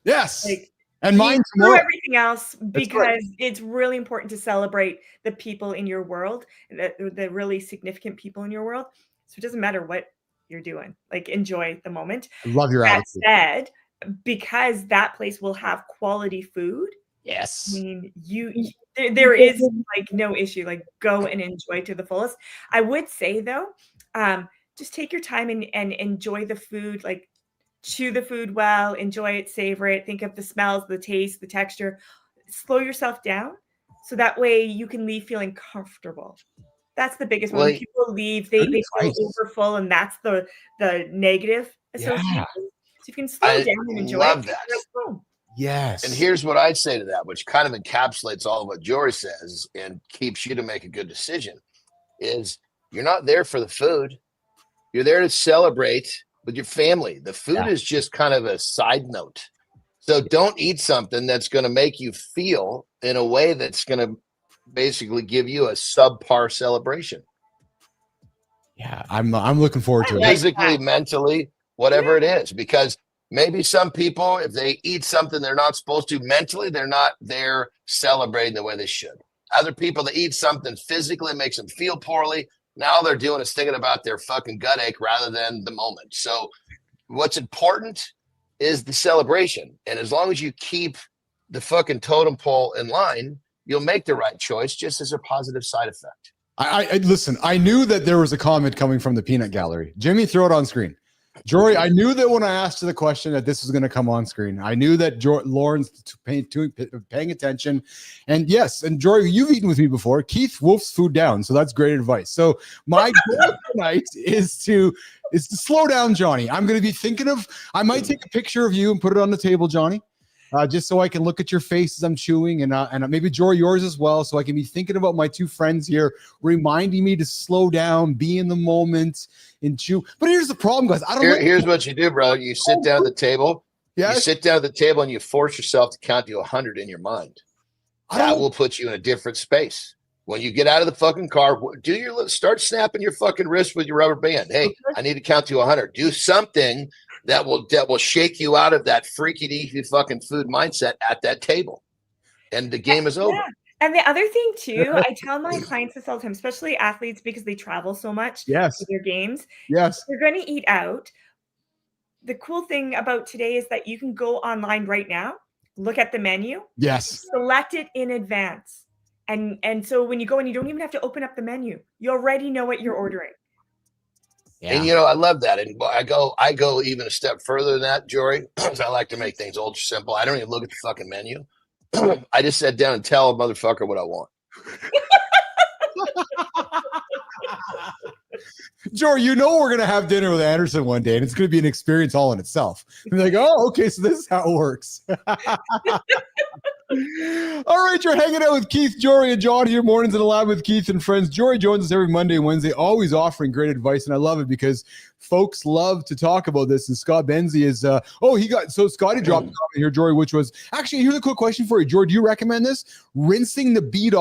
Like, and mine through everything else, because it's really important to celebrate the people in your world, the really significant people in your world. So it doesn't matter what you're doing, like enjoy the moment. I love your attitude. That said, because that place will have quality food. Yes. I mean, there is like no issue, like go and enjoy to the fullest. I would say though, just take your time and enjoy the food, like chew the food well, enjoy it, savor it, think of the smells, the taste, the texture, slow yourself down. So that way you can leave feeling comfortable. That's the biggest one. When people leave, they feel over full, and that's the negative association. Yeah. So you can slow down and enjoy love it. That. Yes. And here's what I'd say to that, which kind of encapsulates all of what Jorie says and keeps you to make a good decision, is you're not there for the food. You're there to celebrate with your family. The food is just kind of a side note. So don't eat something that's going to make you feel in a way that's going to basically give you a subpar celebration. Yeah, I'm looking forward to it. Physically, mentally, whatever it is, because maybe some people, if they eat something they're not supposed to mentally, they're not there celebrating the way they should. Other people that eat something physically makes them feel poorly. Now they're doing is thinking about their fucking gut ache rather than the moment. So what's important is the celebration. And as long as you keep the fucking totem pole in line, you'll make the right choice just as a positive side effect. I listen, I knew that there was a comment coming from the peanut gallery. Jimmy, throw it on screen. Jorie, I knew that when I asked you the question that this was going to come on screen. I knew that Lauren's paying attention. And yes, and Jorie, you've eaten with me before. Keith wolfs food down, so that's great advice. So my goal tonight is to slow down, Johnny. I'm going to be thinking of, I might take a picture of you and put it on the table, Johnny, just so I can look at your face as I'm chewing, and maybe Jorie, yours as well, so I can be thinking about my two friends here, reminding me to slow down, be in the moment, and chew. But here's the problem, guys. Here's what you do, bro. You sit down at the table, Yeah. You sit down at the table and you force yourself to count to 100 in your mind. That will put you in a different space. When you get out of the fucking car, start snapping your fucking wrist with your rubber band. Hey, I need to count to 100. Do something that will shake you out of that freaky deaky fucking food mindset at that table. And the game is over. Yeah. And the other thing too, I tell my clients this all the time, especially athletes, because they travel so much Yes. with their games. Yes. They're going to eat out. The cool thing about today is that you can go online right now, look at the menu, Yes. select it in advance. And so when you go and you don't even have to open up the menu, you already know what you're ordering. Yeah. And I love that. And I go even a step further than that, Jorie, because I like to make things ultra simple. I don't even look at the fucking menu. I just sit down and tell a motherfucker what I want. Jorie, we're going to have dinner with Andersen one day, and it's going to be an experience all in itself. You're like, oh, okay, so this is how it works. All right, you're hanging out with Keith, Jorie, and John here, Mornings in the Lab with Keith and friends. Jorie joins us every Monday and Wednesday, always offering great advice, and I love it because folks love to talk about this. And Scott Benzie is, Scotty dropped a comment here, Jorie, which was, actually, here's a quick question for you, Jorie. Do you recommend this? Rinsing the beef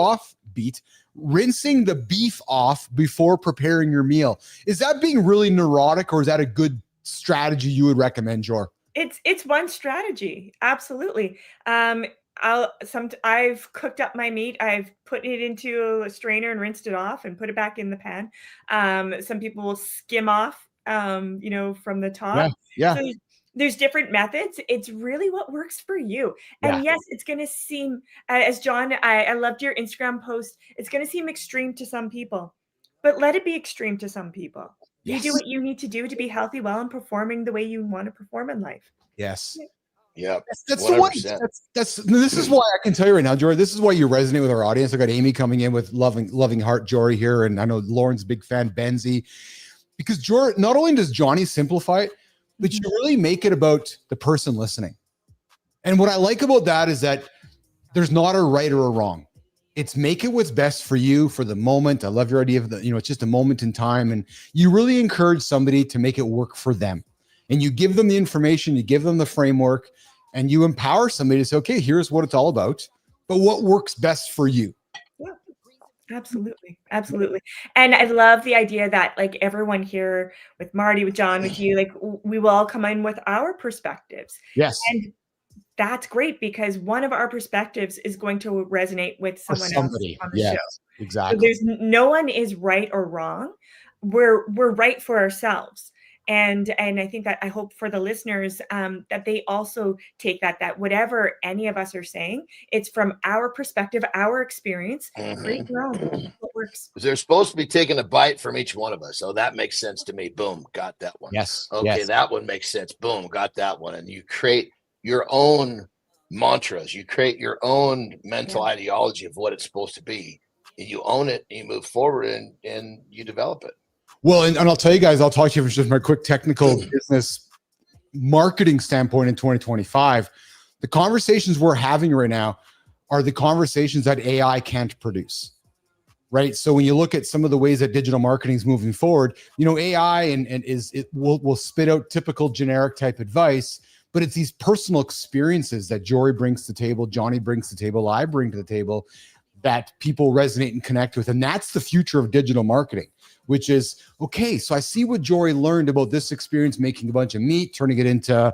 off before preparing your meal. Is that being really neurotic, or is that a good strategy you would recommend, Jorie? It's one strategy. Absolutely. I've cooked up my meat. I've put it into a strainer and rinsed it off and put it back in the pan. Some people will skim off, from the top. Yeah. So there's different methods. It's really what works for you. And yes, it's going to seem, as John, I loved your Instagram post. It's going to seem extreme to some people, but let it be extreme to some people. Yes. You do what you need to do to be healthy, well, and performing the way you want to perform in life. Yes. Yeah, that's the one. This is why I can tell you right now, Jorie. This is why you resonate with our audience. I got Amy coming in with loving heart, Jorie here, and I know Lauren's a big fan, Benzie, because Jorie, not only does Johnny simplify it, but you really make it about the person listening. And what I like about that is that there's not a right or a wrong. It's make it what's best for you for the moment. I love your idea of it's just a moment in time, and you really encourage somebody to make it work for them. And you give them the information, you give them the framework, and you empower somebody to say, okay, here's what it's all about, but what works best for you? Yeah, absolutely. Absolutely. And I love the idea that like everyone here with Marty, with John, with you, like we will all come in with our perspectives. Yes. And that's great because one of our perspectives is going to resonate with someone else on the show. Exactly. So there's no one is right or wrong. We're right for ourselves. And I think that I hope for the listeners that they also take that whatever any of us are saying, it's from our perspective, our experience. Create your own. What works. They're supposed to be taking a bite from each one of us. So that makes sense to me. Boom, got that one. Yes. Okay, that one makes sense. Boom, got that one. And you create your own mantras. You create your own mental ideology of what it's supposed to be. And you own it, and you move forward, and you develop it. Well, and I'll tell you guys, I'll talk to you from just my quick technical business marketing standpoint in 2025. The conversations we're having right now are the conversations that AI can't produce, right? So when you look at some of the ways that digital marketing is moving forward, AI will spit out typical generic type advice, but it's these personal experiences that Jorie brings to the table, Johnny brings to the table, I bring to the table, that people resonate and connect with. And that's the future of digital marketing, which is, okay, so I see what Jorie learned about this experience, making a bunch of meat, turning it into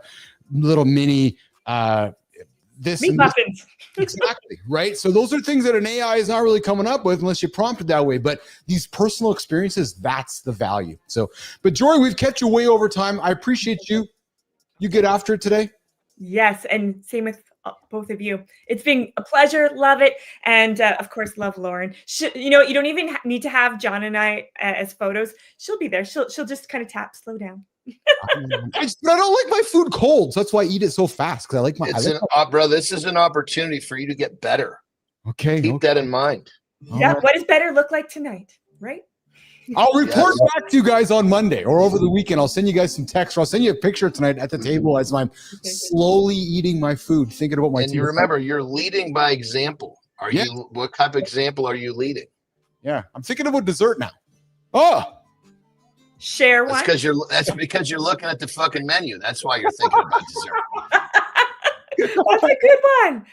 little mini meat muffins. Exactly, right? So those are things that an AI is not really coming up with unless you prompt it that way. But these personal experiences, that's the value. So, but Jorie, we've kept you way over time. I appreciate you. You get after it today? Yes, and same with both of you. It's been a pleasure. Love it. And of course, love Lauren. You don't even need to have John and I as photos. She'll be there. She'll just kind of tap, slow down. I don't like my food cold. So that's why I eat it so fast. Because I like my bro, this is an opportunity for you to get better. Okay. Keep that in mind. Yeah. What does better look like tonight? Right? I'll report back to you guys on Monday or over the weekend. I'll send you guys some text, or I'll send you a picture tonight at the table as I'm slowly eating my food, thinking about my. And you remember, you're leading by example. You? What type of example are you leading? Yeah, I'm thinking about dessert now. Oh, share one. That's because you're looking at the fucking menu. That's why you're thinking about dessert. That's a good one.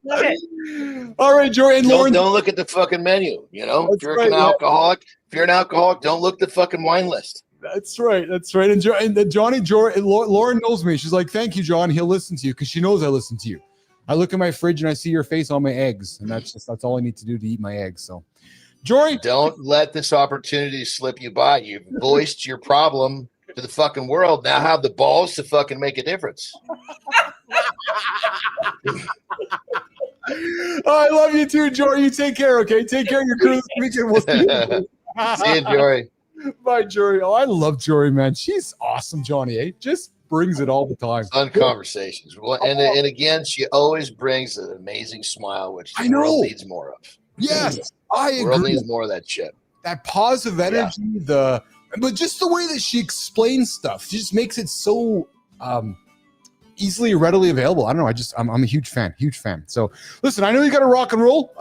Love it. All right, Jorie and Lauren. Don't look at the fucking menu. You know, That's if you're right, an yeah. alcoholic, don't look at the fucking wine list. That's right. And then Johnny, Jorie, and Lauren knows me. She's like, "Thank you, John. He'll listen to you because she knows I listen to you." I look at my fridge and I see your face on my eggs, and that's all I need to do to eat my eggs. So, Jorie, don't let this opportunity slip you by. You've voiced your problem to the fucking world. Now have the balls to fucking make a difference. I love you too, Jorie. You take care, okay? Take care of your crew this weekend. We'll see you. See you, Jorie. Bye, Jorie. Oh, I love Jorie, man. She's awesome, Johnny. Just brings it all the time. Fun conversations. Well, and again, she always brings an amazing smile, which the world needs more of. Yes, I agree. The world needs more of that shit. That positive energy, but just the way that she explains stuff, she just makes it so easily, readily available. I don't know. I'm a huge fan. So listen, I know you got to rock and roll.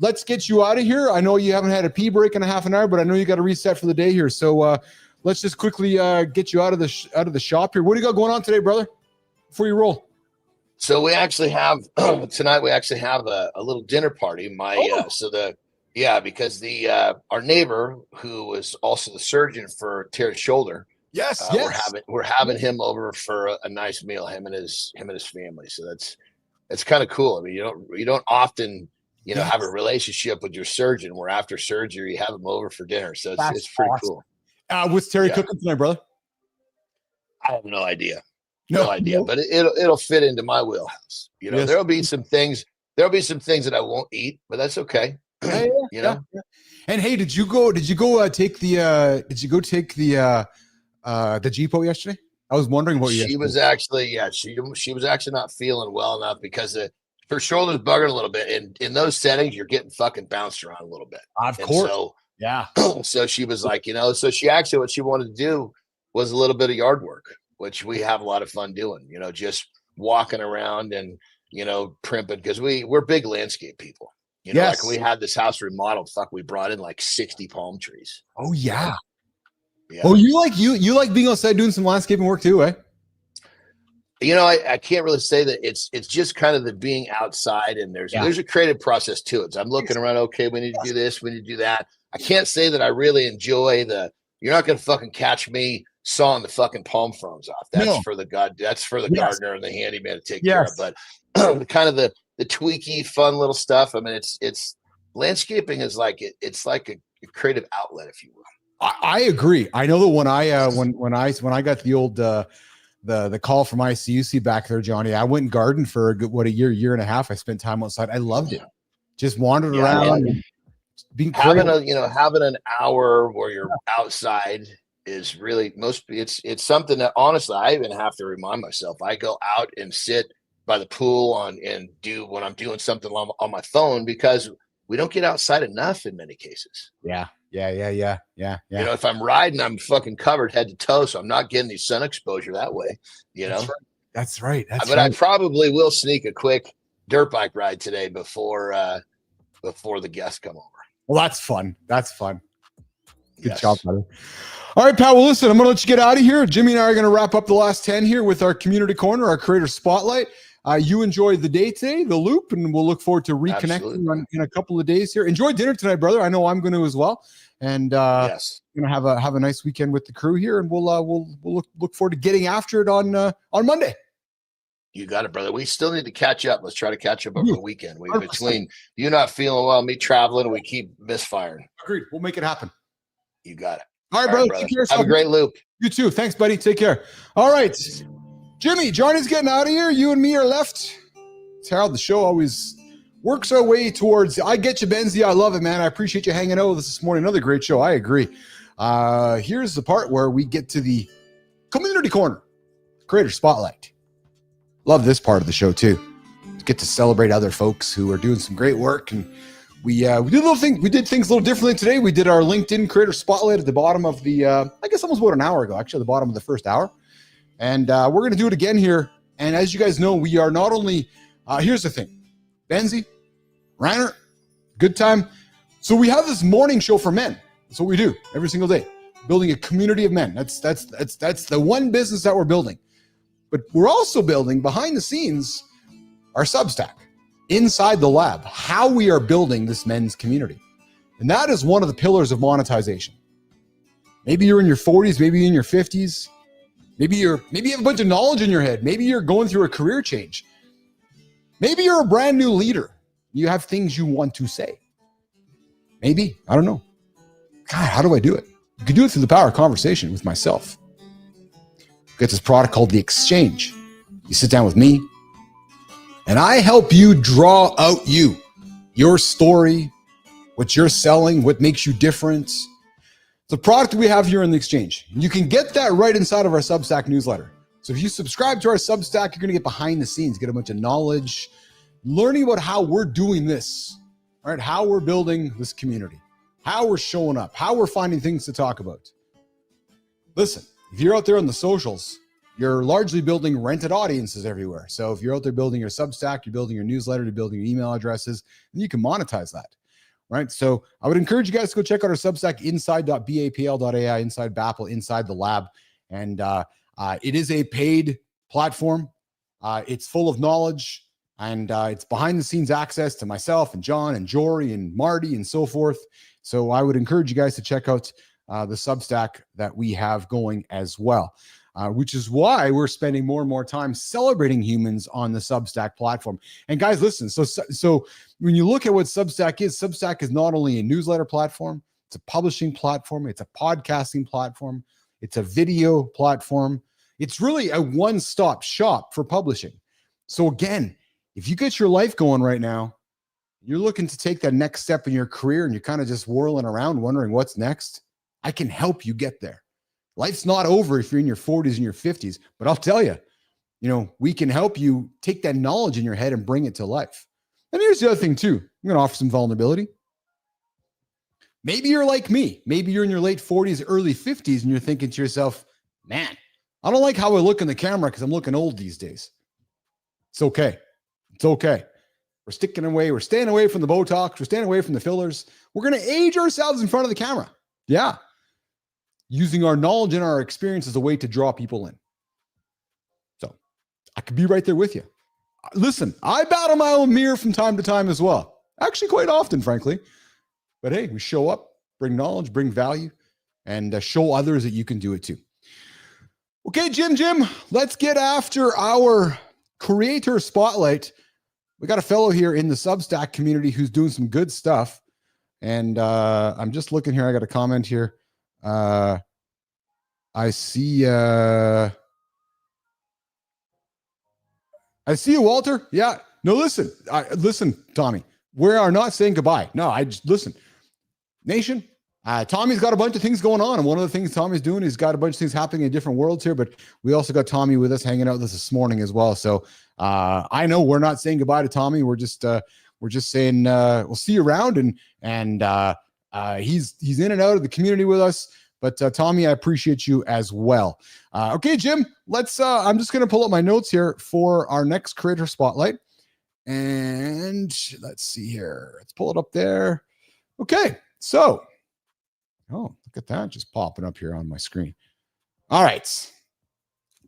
Let's get you out of here. I know you haven't had a pee break in a half an hour, but I know you got to reset for the day here. So let's just quickly get you out of the shop here. What do you got going on today, brother? Before you roll. So we actually have tonight. We actually have a little dinner party. Because our neighbor who was also the surgeon for Terry's shoulder. Yes. We're having him over for a nice meal. Him and his family. So that's kind of cool. I mean, you don't often have a relationship with your surgeon where after surgery you have him over for dinner. So it's pretty cool. What's Terry cooking tonight, brother? I have no idea. No idea, but it'll fit into my wheelhouse. There'll be some things that I won't eat, but that's okay. Yeah. And hey, did you go take the Jeepo yesterday? I was wondering what she was actually not feeling well enough because her shoulder's bugging a little bit, and in those settings you're getting fucking bounced around a little bit. Of course. So she was like, so she actually, what she wanted to do was a little bit of yard work, which we have a lot of fun doing, just walking around and, primping, because we're big landscape people. Like when we had this house remodeled, we brought in like 60 palm trees. Oh yeah. Yeah. Oh, you like being outside doing some landscaping work too, eh? I can't really say that it's just kind of the being outside, and there's a creative process to it. So I'm looking around, okay, we need to do this, we need to do that. I can't say that I really enjoy you're not going to fucking catch me sawing the fucking palm fronds off. That's for the gardener and the handyman to take care of. But kind of the tweaky, fun little stuff. I mean, it's landscaping is like it's like a creative outlet, if you will. I agree. I know that when I got the old the call from ICUC back there, Johnny, I went and gardened for a year and a half. I spent time outside. I loved it. Just wandered around. And being having an hour where you're outside is really it's something that honestly I even have to remind myself. I go out and sit by the pool and do when I'm doing something on my phone, because we don't get outside enough in many cases. Yeah. If I'm riding, I'm fucking covered head to toe, so I'm not getting the sun exposure that way. That's right. I probably will sneak a quick dirt bike ride today before the guests come over. Well, that's fun. Good job, buddy. All right, pal. Well, listen, I'm going to let you get out of here. Jimmy and I are going to wrap up the last 10 here with our community corner, our creator spotlight. You enjoyed the day today, the loop, and we'll look forward to reconnecting in a couple of days here. Enjoy dinner tonight, brother. I know I'm going to as well. And going to have a nice weekend with the crew here, and we'll look forward to getting after it on Monday. You got it, brother. We still need to catch up. Let's try to catch up over the weekend. Between you not feeling well, me traveling, we keep misfiring. Agreed. We'll make it happen. You got it. All right, brother. Take care. Have a great loop. You too. Thanks, buddy. Take care. All right. Jimmy, Johnny's getting out of here. You and me are left. It's how the show always works our way towards. I get you, Benzie. I love it, man. I appreciate you hanging out with us this morning. Another great show. I agree. Here's the part where we get to the community corner, creator spotlight. Love this part of the show too. Get to celebrate other folks who are doing some great work, and we did things a little differently today. We did our LinkedIn creator spotlight at the bottom of the I guess almost about an hour ago, actually, at the bottom of the first hour. And we're going to do it again here. And as you guys know, we are not only, here's the thing, Benzie, Reiner, good time. So we have this morning show for men. That's what we do every single day, building a community of men. That's the one business that we're building. But we're also building behind the scenes our Substack, inside the lab, how we are building this men's community. And that is one of the pillars of monetization. Maybe you're in your 40s, maybe in your 50s. Maybe you have a bunch of knowledge in your head. Maybe you're going through a career change. Maybe you're a brand new leader. You have things you want to say. Maybe, I don't know. God, how do I do it? You can do it through the power of conversation with myself. Get this product called The Exchange. You sit down with me, and I help you draw out your story, what you're selling, what makes you different. It's a product we have here in The Exchange. You can get that right inside of our Substack newsletter. So if you subscribe to our Substack, you're going to get behind the scenes, get a bunch of knowledge, learning about how we're doing this, all right? How we're building this community, how we're showing up, how we're finding things to talk about. Listen, if you're out there on the socials, you're largely building rented audiences everywhere. So if you're out there building your Substack, you're building your newsletter, you're building your email addresses, then you can monetize that, right? So I would encourage you guys to go check out our Substack, inside.bapl.ai, inside BAPL, inside the lab. And it is a paid platform. It's full of knowledge, and it's behind the scenes access to myself and John and Jorie and Marty and so forth. So I would encourage you guys to check out the Substack that we have going as well, which is why we're spending more and more time celebrating humans on the Substack platform. And guys, listen, so when you look at what Substack is not only a newsletter platform, it's a publishing platform, it's a podcasting platform, it's a video platform. It's really a one-stop shop for publishing. So again, if you get your life going right now, you're looking to take that next step in your career and you're kind of just whirling around wondering what's next, I can help you get there. Life's not over if you're in your 40s and your 50s, but I'll tell you, we can help you take that knowledge in your head and bring it to life. And here's the other thing too. I'm going to offer some vulnerability. Maybe you're like me. Maybe you're in your late 40s, early 50s, and you're thinking to yourself, man, I don't like how I look in the camera because I'm looking old these days. It's okay. It's okay. We're staying away from the Botox. We're staying away from the fillers. We're going to age ourselves in front of the camera. Yeah. Using our knowledge and our experience as a way to draw people in. So I could be right there with you. Listen, I battle my own mirror from time to time as well. Actually, quite often, frankly. But hey, we show up, bring knowledge, bring value, and show others that you can do it too. Okay, Jim, let's get after our creator spotlight. We got a fellow here in the Substack community who's doing some good stuff. And I'm just looking here. I got a comment here. I see you, Walter. Yeah. No, listen, Tommy, we are not saying goodbye. No, listen, nation. Tommy's got a bunch of things going on. And one of the things Tommy's doing, he's got a bunch of things happening in different worlds here, but we also got Tommy with us hanging out with us this morning as well. So I know we're not saying goodbye to Tommy. We're just saying, we'll see you around, and he's in and out of the community with us. But Tommy, I appreciate you as well. Okay, Jim, I'm just going to pull up my notes here for our next creator spotlight. And let's see here. Let's pull it up there. Okay. So, oh, look at that just popping up here on my screen. All right.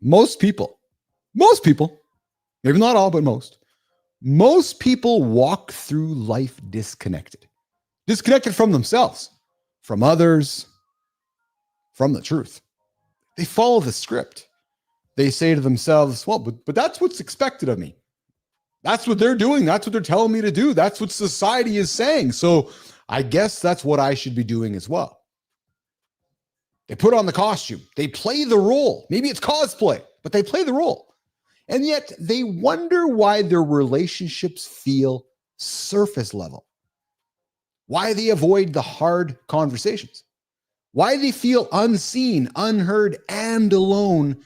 Most people, maybe not all, but most people walk through life disconnected from themselves, from others, from the truth. They follow the script. They say to themselves, well, but that's what's expected of me. That's what they're doing. That's what they're telling me to do. That's what society is saying. So I guess that's what I should be doing as well. They put on the costume. They play the role. Maybe it's cosplay, but they play the role. And yet they wonder why their relationships feel surface level, why they avoid the hard conversations, why they feel unseen, unheard, and alone,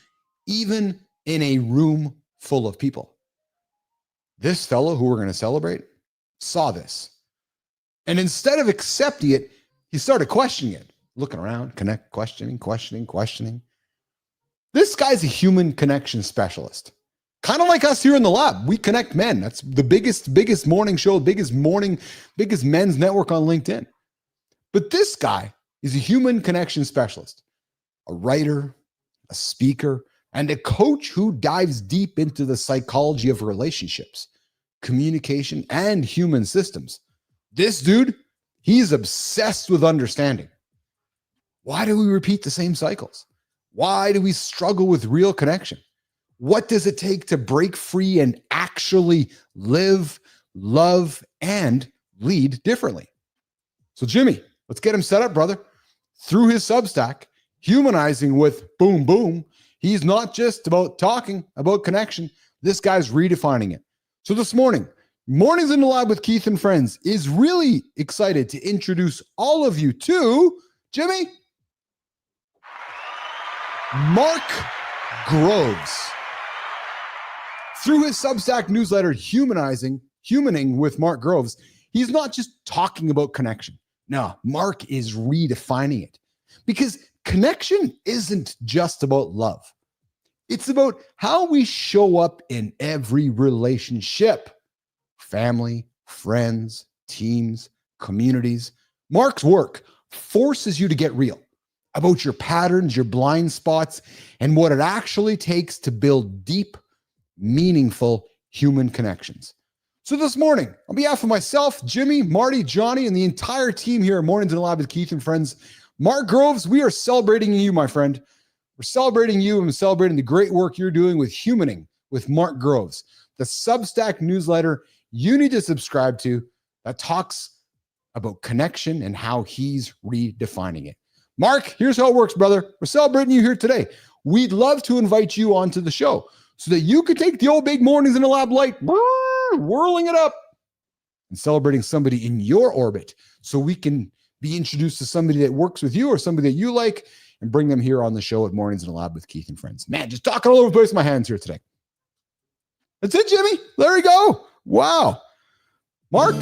even in a room full of people. This fellow who we're going to celebrate saw this. And instead of accepting it, he started questioning it, looking around, questioning. This guy's a human connection specialist. Kind of like us here in the lab. We connect men. That's the biggest morning show, biggest men's network on LinkedIn. But this guy is a human connection specialist, a writer, a speaker, and a coach who dives deep into the psychology of relationships, communication, and human systems. This dude, he's obsessed with understanding. Why do we repeat the same cycles? Why do we struggle with real connection? What does it take to break free and actually live, love, and lead differently? So Jimmy, let's get him set up, brother. Through his Substack, Humanizing with Boom Boom, he's not just about talking about connection. This guy's redefining it. So this morning, Mornings in the Lab with Keith and Friends is really excited to introduce all of you to Jimmy, Mark Groves. Through his Substack newsletter, Humaning with Mark Groves, he's not just talking about connection. No, Mark is redefining it, because connection isn't just about love. It's about how we show up in every relationship: family, friends, teams, communities. Mark's work forces you to get real about your patterns, your blind spots, and what it actually takes to build deep, meaningful human connections. So this morning, on behalf of myself, Jimmy, Marty, Johnny, and the entire team here at Mornings in the Lab with Keith and Friends, Mark Groves, we are celebrating you, my friend. We're celebrating you and celebrating the great work you're doing with Humaning with Mark Groves, the Substack newsletter you need to subscribe to that talks about connection and how he's redefining it. Mark, here's how it works, brother. We're celebrating you here today. We'd love to invite you onto the show so that you could take the old big Mornings in the Lab light, whirling it up, and celebrating somebody in your orbit so we can be introduced to somebody that works with you or somebody that you like and bring them here on the show at Mornings in the Lab with Keith and Friends. Man, just talking all over the place with my hands here today. That's it, Jimmy. There you go. Wow. Mark.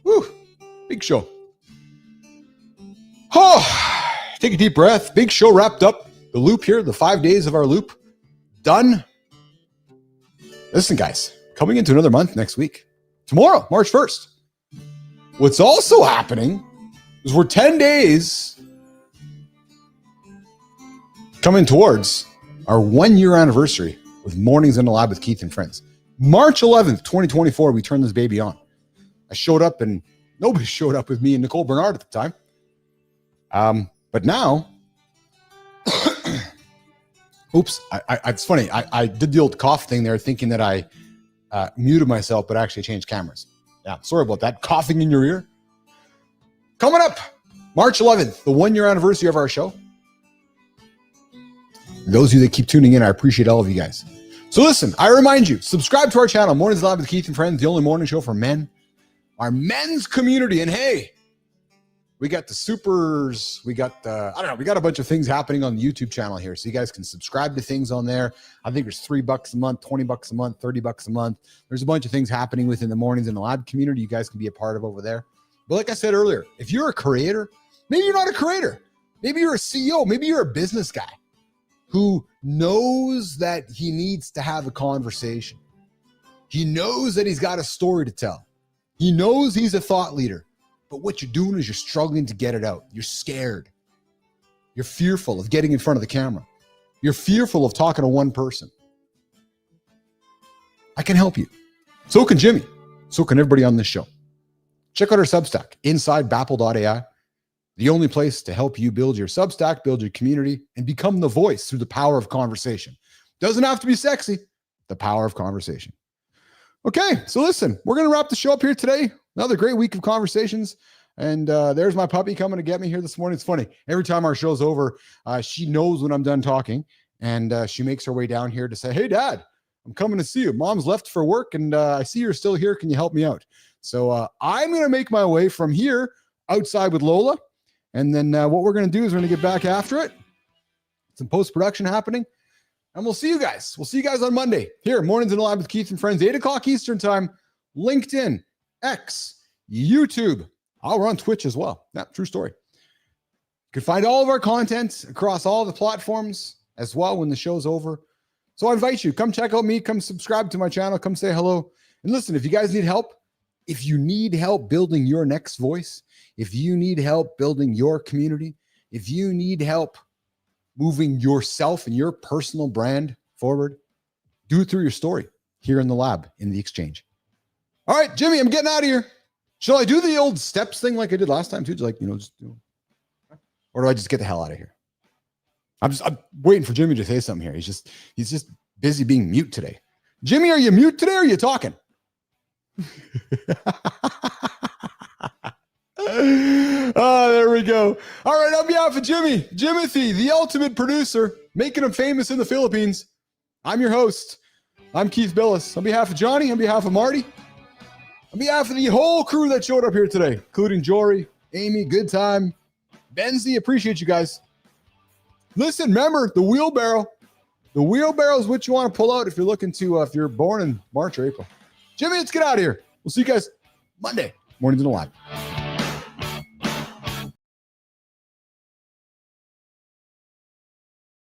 Woo. Big show. Oh, take a deep breath. Big show wrapped up. The loop here, the 5 days of our loop, done. Listen, guys, coming into another month next week. Tomorrow, March 1st. What's also happening is we're 10 days coming towards our 1 year anniversary with Mornings in the Lab with Keith and Friends. March 11th, 2024, we turned this baby on. I showed up and nobody showed up with me and Nicole Bernard at the time. But now, oops, it's funny. I did the old cough thing there thinking that I muted myself, but actually changed cameras. Yeah, sorry about that. Coughing in your ear. Coming up, March 11th, the 1 year anniversary of our show. Those of you that keep tuning in, I appreciate all of you guys. So listen, I remind you, subscribe to our channel, Mornings Live with Keith and Friends, the only morning show for men, our men's community. And hey, we got the supers, we got we got a bunch of things happening on the YouTube channel here. So you guys can subscribe to things on there. I think there's $3 a month, $20 a month, $30 a month. There's a bunch of things happening within the Mornings in the Lab community you guys can be a part of over there. But like I said earlier, if you're a creator, maybe you're not a creator. Maybe you're a CEO. Maybe you're a business guy who knows that he needs to have a conversation. He knows that he's got a story to tell. He knows he's a thought leader. But what you're doing is you're struggling to get it out. You're scared. You're fearful of getting in front of the camera. You're fearful of talking to one person. I can help you. So can Jimmy. So can everybody on this show. Check out our Substack, insidebapple.ai, the only place to help you build your Substack, build your community, and become the voice through the power of conversation. Doesn't have to be sexy, the power of conversation. Okay, so listen, we're going to wrap the show up here today. Another great week of conversations. And there's my puppy coming to get me here this morning. It's funny. Every time our show's over, she knows when I'm done talking. And she makes her way down here to say, hey, Dad, I'm coming to see you. Mom's left for work, and I see you're still here. Can you help me out? So I'm going to make my way from here outside with Lola. And then what we're going to do is we're going to get back after it. Some post-production happening. And we'll see you guys. We'll see you guys on Monday here, Mornings in the Lab with Keith and Friends, 8 o'clock Eastern time, LinkedIn, X, YouTube. We're on Twitch as well. Yeah, true story. You can find all of our content across all the platforms as well when the show's over. So I invite you, come check out me, come subscribe to my channel, come say hello. And listen, if you guys need help, if you need help building your next voice, if you need help building your community, if you need help moving yourself and your personal brand forward, do it through your story here in the lab, in the exchange. All right, Jimmy, I'm getting out of here. Shall I do the old steps thing like I did last time too? Like, just do, or do I just get the hell out of here? I'm waiting for Jimmy to say something here. He's just busy being mute today. Jimmy, are you mute today or are you talking? There we go. All right, on behalf of Jimothy, the ultimate producer, making him famous in the Philippines, I'm your host. I'm Keith Billis. On behalf of Johnny, on behalf of Marty, on behalf of the whole crew that showed up here today, including Jorie, Amy, good time, Benzie, appreciate you guys. Listen, remember the wheelbarrow. The wheelbarrow is what you want to pull out if you're looking to, if you're born in March or April. Jimmy, let's get out of here. We'll see you guys Monday, Mornings in the Live.